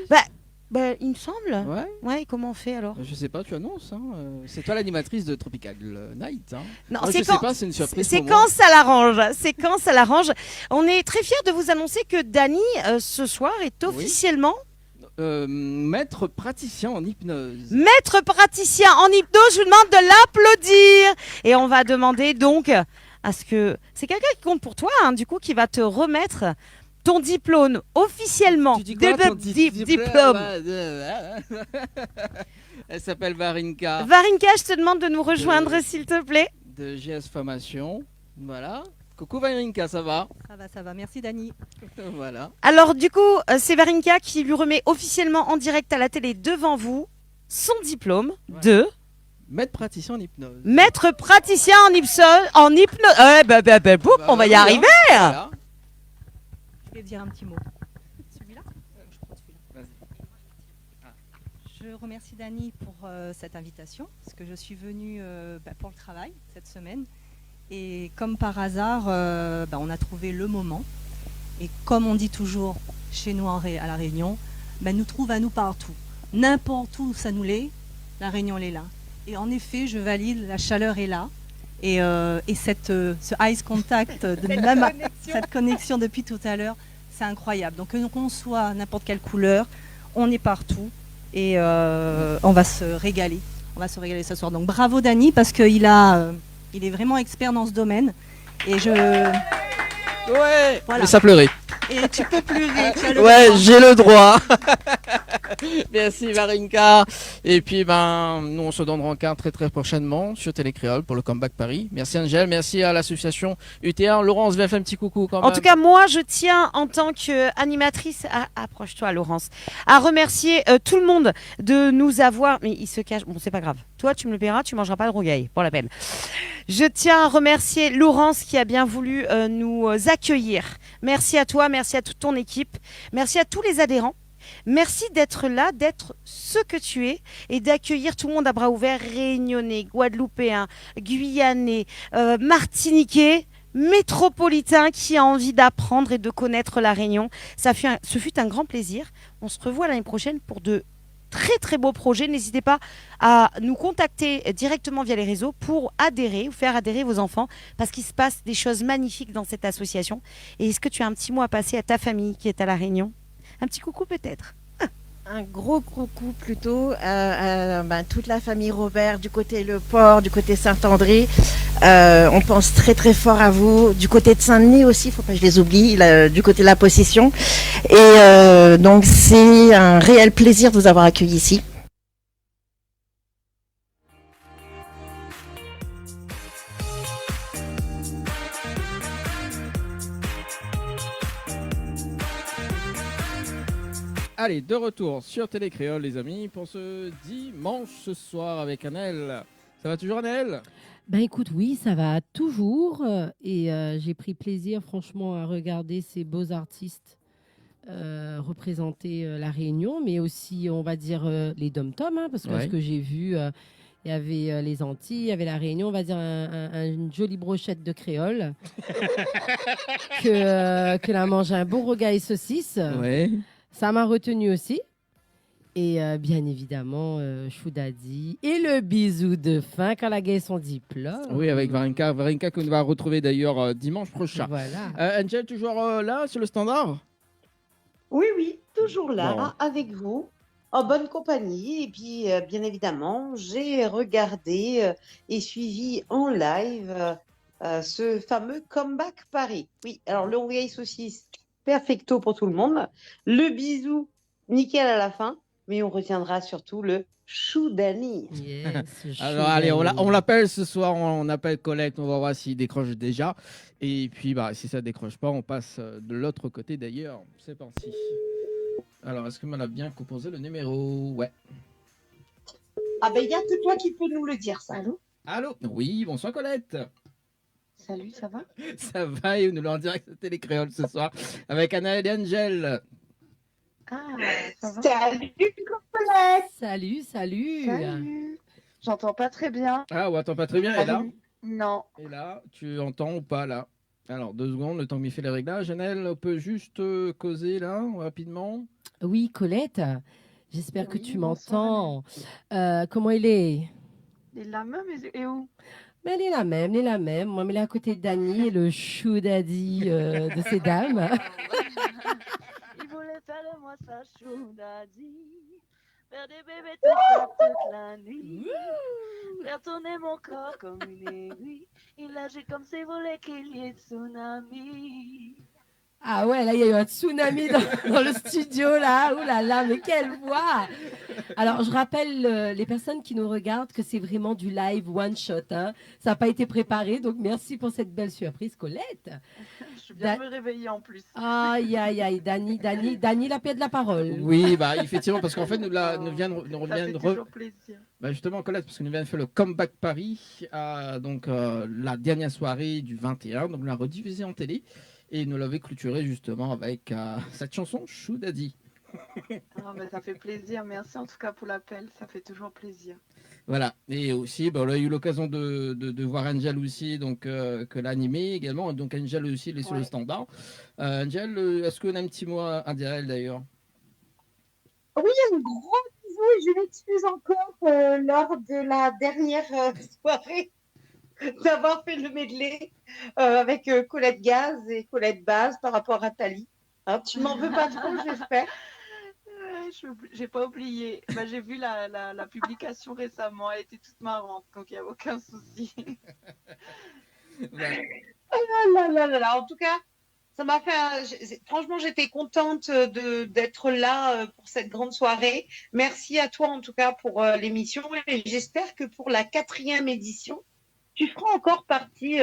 Bah, il me semble. Ouais. Ouais, et comment on fait alors? Je sais pas, tu annonces. Hein. C'est toi l'animatrice de Tropical Night. Hein. Non, moi, c'est je sais pas, c'est une surprise. C'est pour quand moi. ça l'arrange. C'est quand ça l'arrange. On est très fiers de vous annoncer que Dany, ce soir, est officiellement maître praticien en hypnose. Maître praticien en hypnose. Je vous demande de l'applaudir. Et on va demander donc à ce que... C'est quelqu'un qui compte pour toi, hein, du coup, qui va te remettre ton diplôme officiellement. Tu dis quoi, ton diplôme. Elle s'appelle Varinka. Varinka, je te demande de nous rejoindre, s'il te plaît. De GS Formation. Voilà. Coucou Varinka, ça va? Ça va. Merci Dany. Voilà. Alors du coup, c'est Varinka qui lui remet officiellement en direct à la télé devant vous son diplôme de... Maître praticien en hypnose. Maître praticien en hypnose. On va y arriver. Voilà. Je vais dire un petit mot. Celui-là? Je prends celui-là. Je remercie Dany pour cette invitation, parce que je suis venue pour le travail cette semaine. Et comme par hasard, on a trouvé le moment. Et comme on dit toujours chez nous à La Réunion, nous trouve à nous partout. N'importe où ça nous l'est, La Réunion elle est là. Et en effet, je valide, la chaleur est là. Et ce eye contact, cette connexion depuis tout à l'heure, c'est incroyable. Donc qu'on soit n'importe quelle couleur, on est partout. Et on va se régaler. On va se régaler ce soir. Donc bravo Dany, parce qu'il est vraiment expert dans ce domaine. Et Ouais. Voilà. Mais ça pleurait. Et tu peux pleurer. Tu as le Ouais, droit. j'ai le droit. Merci Varinka. Et puis nous on se donne rencontre très très prochainement sur Télé Créole pour le Comeback Paris. Merci Angèle, merci à l'association UTR. Laurence, viens faire un petit coucou quand même. En tout cas, moi, je tiens en tant qu'animatrice, approche-toi Laurence, à remercier tout le monde de nous avoir... Mais il se cache, bon c'est pas grave. Toi, tu me le paieras, tu mangeras pas de rougail, pour la peine. Je tiens à remercier Laurence qui a bien voulu nous accueillir. Merci à toi, merci à toute ton équipe, merci à tous les adhérents. Merci d'être là, d'être ce que tu es et d'accueillir tout le monde à bras ouverts, réunionnais, guadeloupéens, guyanais, martiniquais, métropolitains qui a envie d'apprendre et de connaître la Réunion. Ce fut un grand plaisir. On se revoit l'année prochaine pour de très très beaux projets. N'hésitez pas à nous contacter directement via les réseaux pour adhérer ou faire adhérer vos enfants parce qu'il se passe des choses magnifiques dans cette association. Et est-ce que tu as un petit mot à passer à ta famille qui est à La Réunion ? Un petit coucou peut-être. Un gros coucou plutôt à toute la famille Robert du côté Le Port, du côté Saint-André. On pense très très fort à vous. Du côté de Saint-Denis aussi, faut pas que je les oublie, du côté de la Possession. Et donc c'est un réel plaisir de vous avoir accueillis ici. Allez, de retour sur Télé Créole, les amis, pour ce dimanche ce soir avec Anaël. Ça va toujours, Anaël? Ben écoute, oui, ça va toujours. Et j'ai pris plaisir, franchement, à regarder ces beaux artistes représenter la Réunion, mais aussi, on va dire, les dom-toms, hein, parce que ce que j'ai vu, il y avait les Antilles, il y avait la Réunion, on va dire une jolie brochette de créole. que l'on mange un bon rogaille saucisse. Ouais. Ça m'a retenu aussi. Et bien évidemment, Choudadi et le bisou de fin quand la gagne son diplôme. Oui, avec Varenka. Varenka qu'on va retrouver d'ailleurs dimanche prochain. Voilà. Angel, toujours là sur le standard? Oui, oui, toujours là, Bon. avec vous, en bonne compagnie. Et puis, bien évidemment, j'ai regardé et suivi en live ce fameux Comeback Paris. Oui, alors le rougail saucisse, perfecto pour tout le monde. Le bisou, nickel à la fin. Mais on retiendra surtout le Choudani. Yes, Alors allez, on l'appelle ce soir, on appelle Colette, on va voir s'il décroche déjà. Et puis si ça décroche pas, on passe de l'autre côté d'ailleurs. C'est parti. Alors, est-ce que m'en a bien composé le numéro? Ouais. Ah ben, il n'y a que toi qui peux nous le dire, ça. Allô? Allô? Oui, bonsoir Colette. Salut, ça va? Ça va, et nous l'en direct de Télé Créole ce soir avec Anaël et Angel. Ah, ça va? Salut, Colette! Salut. Salut. J'entends pas très bien. Ah, on attend pas très bien, et là? Non. Et là, tu entends ou pas là? Alors, 2 secondes, le temps que m'y fait les réglages. Janelle, on peut juste causer là, rapidement? Oui, Colette, j'espère que tu m'entends. Comment il est? Il est la même et où? Mais elle est la même. Moi, elle est à côté de Dany, le Choudadi de ces dames. Il voulait faire de moi sa Choudadi. Faire des bébés toute la nuit. Faire tourner mon corps comme une aiguille. Il agit comme s'il voulait qu'il y ait tsunami. Ah ouais, là, il y a eu un tsunami dans le studio, là. Ouh là là, mais quelle voix! Alors, je rappelle les personnes qui nous regardent que c'est vraiment du live one shot. Hein. Ça n'a pas été préparé, donc merci pour cette belle surprise, Colette. Je suis bien me réveiller en plus. Aïe, aïe, aïe, Dany, la paix de la parole. Oui, effectivement, parce qu'en fait, nous Ça fait toujours plaisir. Justement, Colette, parce que nous vient de faire le Comeback Paris, donc la dernière soirée du 21, donc on l'a rediffusé en télé, et nous l'avons clôturé justement avec cette chanson Choudadi. Ah, ben, ça fait plaisir. Merci en tout cas pour l'appel. Ça fait toujours plaisir. Voilà, et aussi, on a eu l'occasion de voir Angel aussi, donc que l'a animé également, donc Angel aussi, il est sur le standard. Angel, est-ce qu'on a un petit mot à dire à elle d'ailleurs? Oui, un gros bisou et je m'excuse encore lors de la dernière soirée d'avoir fait le medley avec Colette Gaz et Colette Baz par rapport à Tali. Hein, tu m'en veux pas trop, j'espère. J'ai pas oublié. J'ai vu la publication récemment. Elle était toute marrante, donc il n'y a aucun souci. En tout cas, ça m'a fait. Franchement, j'étais contente d'être là pour cette grande soirée. Merci à toi en tout cas pour l'émission et j'espère que pour la 4e édition, tu feras encore partie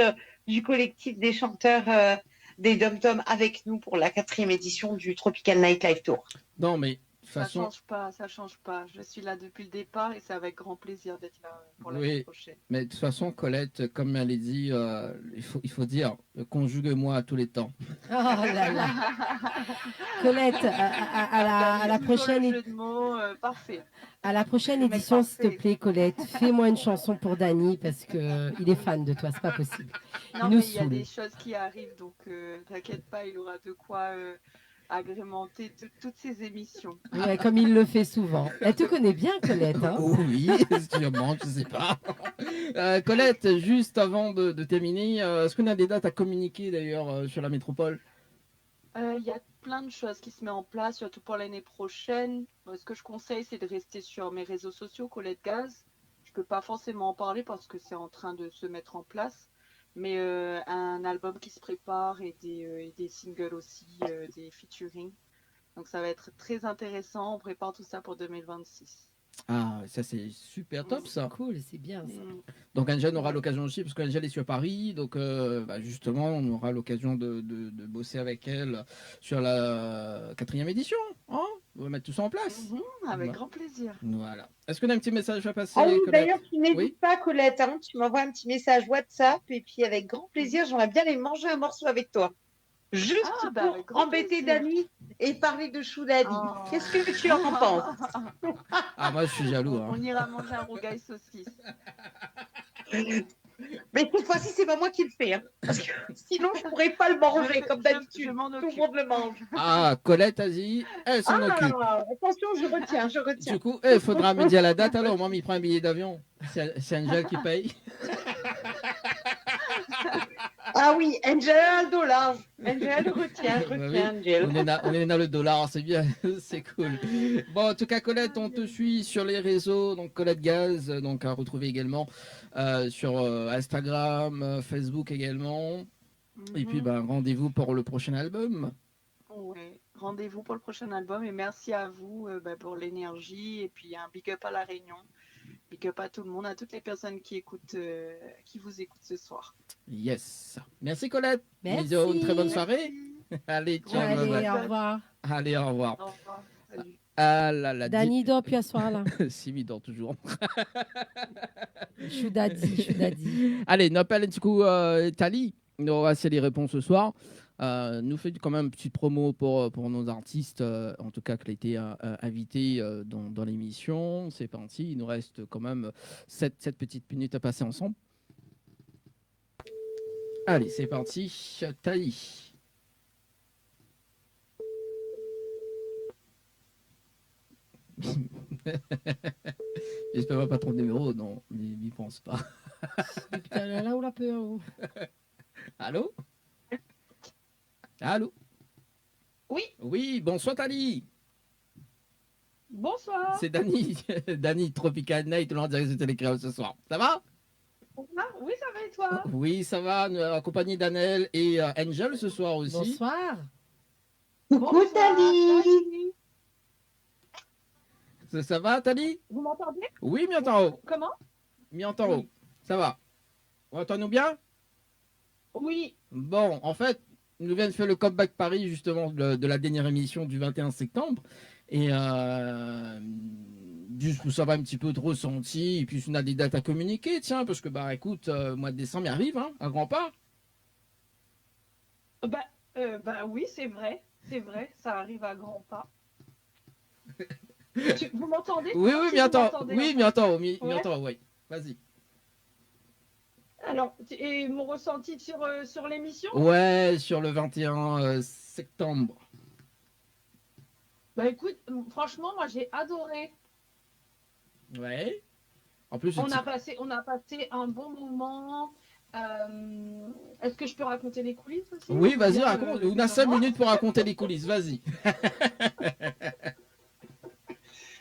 du collectif des chanteurs des Dom-Tom avec nous pour la 4e édition du Tropical Nightlife Tour. Non, mais de toute façon... Ça change pas. Je suis là depuis le départ et c'est avec grand plaisir d'être là pour l'année prochaine. Mais de toute façon, Colette, comme elle a dit, il faut dire, conjugue-moi à tous les temps. Oh là là. Colette, à la prochaine... Jeu de mots, parfait. À la prochaine édition, s'il te plaît, Colette, fais-moi une chanson pour Dany parce qu'il est fan de toi, c'est pas possible. Non, mais il y a des choses qui arrivent, donc t'inquiète pas, il aura de quoi agrémenter toutes ces émissions. Ouais, comme il le fait souvent. Elle te connaît bien, Colette. Hein? Oui, sûrement, je sais pas. Colette, juste avant de terminer, est-ce qu'on a des dates à communiquer d'ailleurs sur la métropole? Il y a plein de choses qui se mettent en place, surtout pour l'année prochaine. Ce que je conseille, c'est de rester sur mes réseaux sociaux, Colette Gaz. Je peux pas forcément en parler parce que c'est en train de se mettre en place. Mais un album qui se prépare et des singles aussi, des featuring. Donc ça va être très intéressant. On prépare tout ça pour 2026. Ah, ça c'est super top ça. Cool, c'est bien ça. Donc Angel aura l'occasion aussi, parce qu'Angel est sur Paris, donc justement on aura l'occasion de bosser avec elle sur la 4e édition. Hein, on va mettre tout ça en place. Avec grand plaisir. Voilà. Est-ce qu'on a un petit message à passer? Ah oui, Colette d'ailleurs, tu n'hésites Oui. pas, Colette, hein, tu m'envoies un petit message WhatsApp et puis avec grand plaisir, j'aimerais bien aller manger un morceau avec toi. Juste avec pour grand embêter plaisir. Dani et parler de Choudadi. Qu'est-ce que tu en penses? Ah, moi je suis jaloux. Hein. On ira manger un rougail saucisse. Mais cette fois-ci, c'est pas moi qui le fais. Hein, parce que sinon, je pourrais pas le manger comme d'habitude. Tout le monde le mange. Ah, Colette, vas-y, elle s'en occupe. Attention, je retiens, je retiens. Du coup, il faudra me dire la date alors. Moi, il prend un billet d'avion. C'est Angel qui paye. Ah oui, Angel a $1. Angel retient, Bah oui, retient, Angel. on est dans le dollar, c'est bien, c'est cool. Bon, en tout cas, Colette, on te suit sur les réseaux, donc Colette Gaz, donc à retrouver également sur Instagram, Facebook également. Et puis, rendez-vous pour le prochain album. Ouais. Rendez-vous pour le prochain album et merci à vous pour l'énergie et puis un big up à La Réunion. Big up à tout le monde, à toutes les personnes qui écoutent, qui vous écoutent ce soir. Yes. Merci Colette. Merci. Bisous, une très bonne soirée. Allez, ciao. Allez, bye bye. au revoir. Allez, au revoir. Au revoir. Salut. Ah là là. Dani dort puis à soir là. Si, il dort toujours. Choudadi. Allez, on appelle du coup Tali. On aura assez les réponses ce soir. Nous fait quand même une petite promo pour nos artistes, en tout cas qui ont été invités dans l'émission. C'est parti. Il nous reste quand même 7 petites minutes à passer ensemble. Allez, c'est parti. Tali. J'espère pas ton numéro, non, mais n'y pense pas. Putain, là où la peur. Allô? Allô? Oui. Oui, bonsoir Tali. Bonsoir. C'est Dani, Dani Tropical Night, en direct de Télécréole ce soir. Ça va? Oui, ça va et toi? Oui, ça va, accompagné d'Anel et Angel ce soir aussi. Bonsoir. Coucou Tali. Ça va Tali? Vous m'entendez? Oui, m'entends. Comment? M'entends. Ça va. On entend-nous bien? Oui. Bon, en fait, nous venons de faire le Comeback Paris, justement, de la dernière émission du 21 septembre. Et juste pour savoir un petit peu de ressenti, et puis on a des dates à communiquer, tiens, parce que, écoute, mois de décembre, il arrive, hein, à grands pas. Oui, c'est vrai, ça arrive à grands pas. Vous m'entendez? Oui, m'entends. Oui, m'entends, Ouais. oui. Vas-y. Alors, et mon ressenti sur l'émission? Ouais, sur le 21 septembre. Écoute, franchement, moi j'ai adoré. Ouais. En plus, On a passé un bon moment. Est-ce que je peux raconter les coulisses aussi? oui, vas-y, raconte. On a 5 minutes pour raconter les coulisses, vas-y.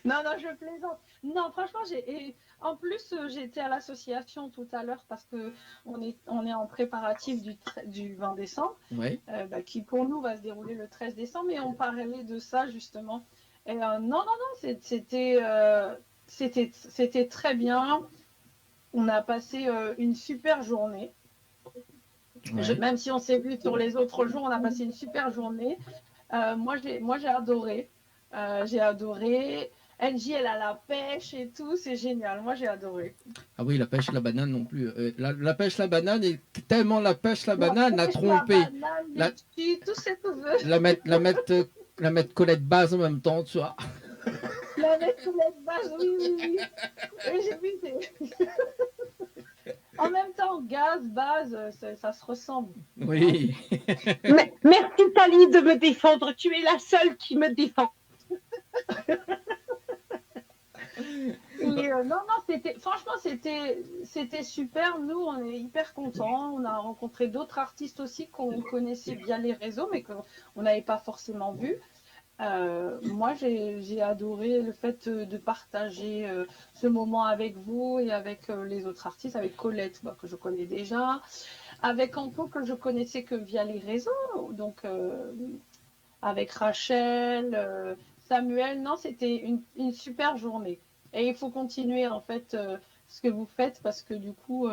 Non, je plaisante. Non, franchement, en plus, j'étais à l'association tout à l'heure parce que on est en préparatif du 20 décembre, Ouais. Qui pour nous va se dérouler le 13 décembre, et on parlait de ça justement. Et non, c'était très bien. On a passé une super journée. Ouais. Même si on s'est vu sur les autres jours, on a passé une super journée. Moi, j'ai adoré. J'ai adoré. Angie, elle a la pêche et tout, c'est génial. Moi, j'ai adoré. Ah oui, la pêche, la banane non plus. La pêche, la banane, et tellement la pêche, la banane l'a pêche, trompé. La banane, les petits, tout ce que tu veux. La mettre Colette Base en même temps, tu vois. La mettre sous la base, oui. Et j'ai vu, en même temps, gaz, base, ça se ressemble. Oui. Merci Tali de me défendre. Tu es la seule qui me défend. non, franchement, c'était super. Nous, on est hyper contents. On a rencontré d'autres artistes aussi qu'on connaissait via les réseaux, mais qu'on n'avait pas forcément vus. Moi, j'ai adoré le fait de partager ce moment avec vous et avec les autres artistes, avec Colette, que je connais déjà, avec Anto, que je connaissais que via les réseaux, donc avec Rachel, Samuel. Non, c'était une super journée. Et il faut continuer, en fait, ce que vous faites, parce que du coup,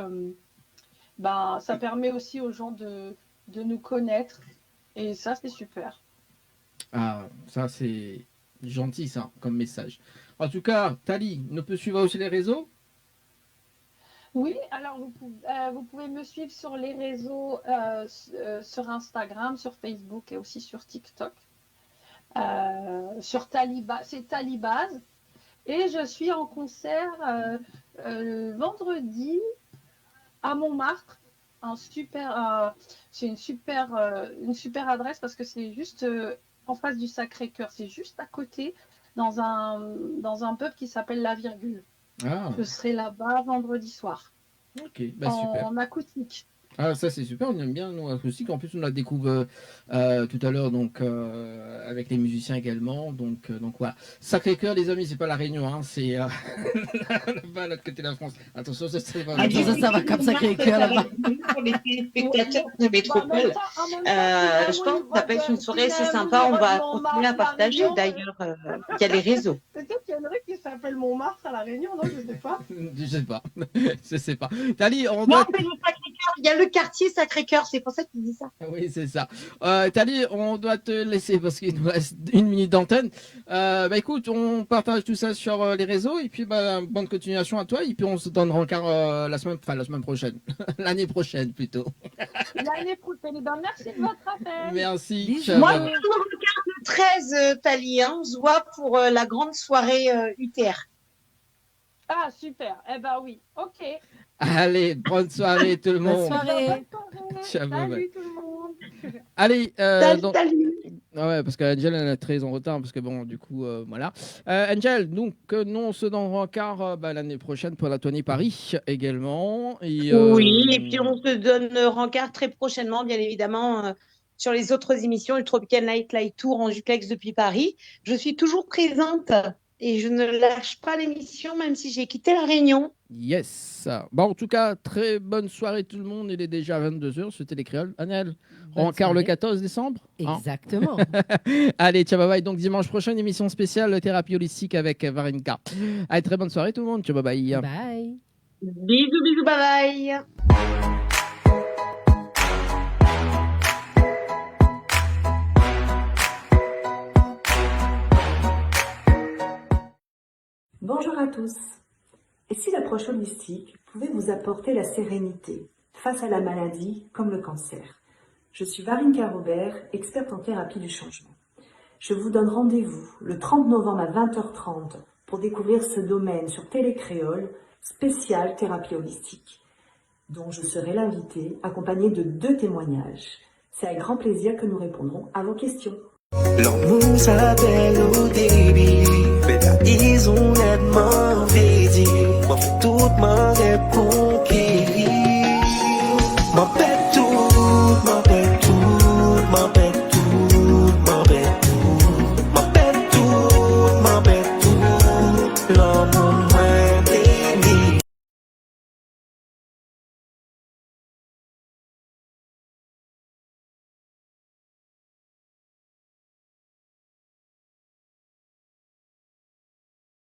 ça permet aussi aux gens de nous connaître. Et ça, c'est super. Ah, ça c'est gentil ça, comme message. En tout cas, Tali, on peut suivre aussi les réseaux? Oui, alors vous pouvez me suivre sur les réseaux, sur Instagram, sur Facebook et aussi sur TikTok. Sur c'est Talibaz. Et je suis en concert vendredi à Montmartre. C'est une super adresse parce que c'est juste en face du Sacré-Cœur. C'est juste à côté, dans un pub qui s'appelle La Virgule. Ah. Je serai là-bas vendredi soir. Ok, super. En acoustique. Ah, ça c'est super, on aime bien nous acoustique. En plus, on la découvre tout à l'heure donc avec les musiciens également. Donc voilà. Sacré-Cœur, les amis, c'est pas la Réunion, hein, c'est là-bas, l'autre côté de la France. Attention, ça va comme Sacré-Cœur là-bas. Pour les téléspectateurs de Métropole, je pense que ça peut être une soirée assez sympa. On va continuer à partager. D'ailleurs, il y a les réseaux. Peut-être qu'il y en a qui s'appelle Montmartre à la Réunion, non? Je sais pas. Je sais pas. Tali, on Non, doit... mais le Sacré-Cœur, il y a le quartier Sacré-Cœur, c'est pour ça qu'il dit ça. Oui, c'est ça. Tali, on doit te laisser parce qu'il nous reste 1 minute d'antenne. Écoute, on partage tout ça sur les réseaux et puis bonne continuation à toi et puis on se donnera encore la semaine prochaine, l'année prochaine plutôt. L'année prochaine. Merci de votre appel. Merci. Moi, je vous regarde le 13, Tali. On se voit pour la grande soirée UTR. Ah, super. Eh ben oui. Ok. Allez, bonne soirée tout le monde. Bonne soirée. Ciao, bye bye. Salut tout le monde. Allez, salut. Ah ouais, parce qu'Angel elle est très en retard parce que bon, du coup, voilà. Angel, donc nous on se donne rencard l'année prochaine pour la Tony Paris également. Et, oui, et puis on se donne rencard très prochainement, bien évidemment, sur les autres émissions, le Tropical Night Light Tour en duplex depuis Paris. Je suis toujours présente et je ne lâche pas l'émission, même si j'ai quitté la Réunion. Yes. Bon, en tout cas, très bonne soirée tout le monde. Il est déjà 22h sur Télécréole. Annelle, rencard le 14 décembre. Exactement. Allez, ciao, bye bye. Donc dimanche prochain, émission spéciale thérapie holistique avec Varenka. Allez, très bonne soirée tout le monde. Ciao, bye bye. Bye. Bisous, bisous, bye bye. Bonjour à tous. Et si l'approche holistique pouvait vous apporter la sérénité face à la maladie comme le cancer? Je suis Varenka Robert, experte en thérapie du changement. Je vous donne rendez-vous le 30 novembre à 20h30 pour découvrir ce domaine sur Télécréole, spécial thérapie holistique, dont je serai l'invitée accompagnée de 2 témoignages. C'est avec grand plaisir que nous répondrons à vos questions. L'amour s'appelle au débit, mais la disons nettement fait dire, moi tout m'en répond.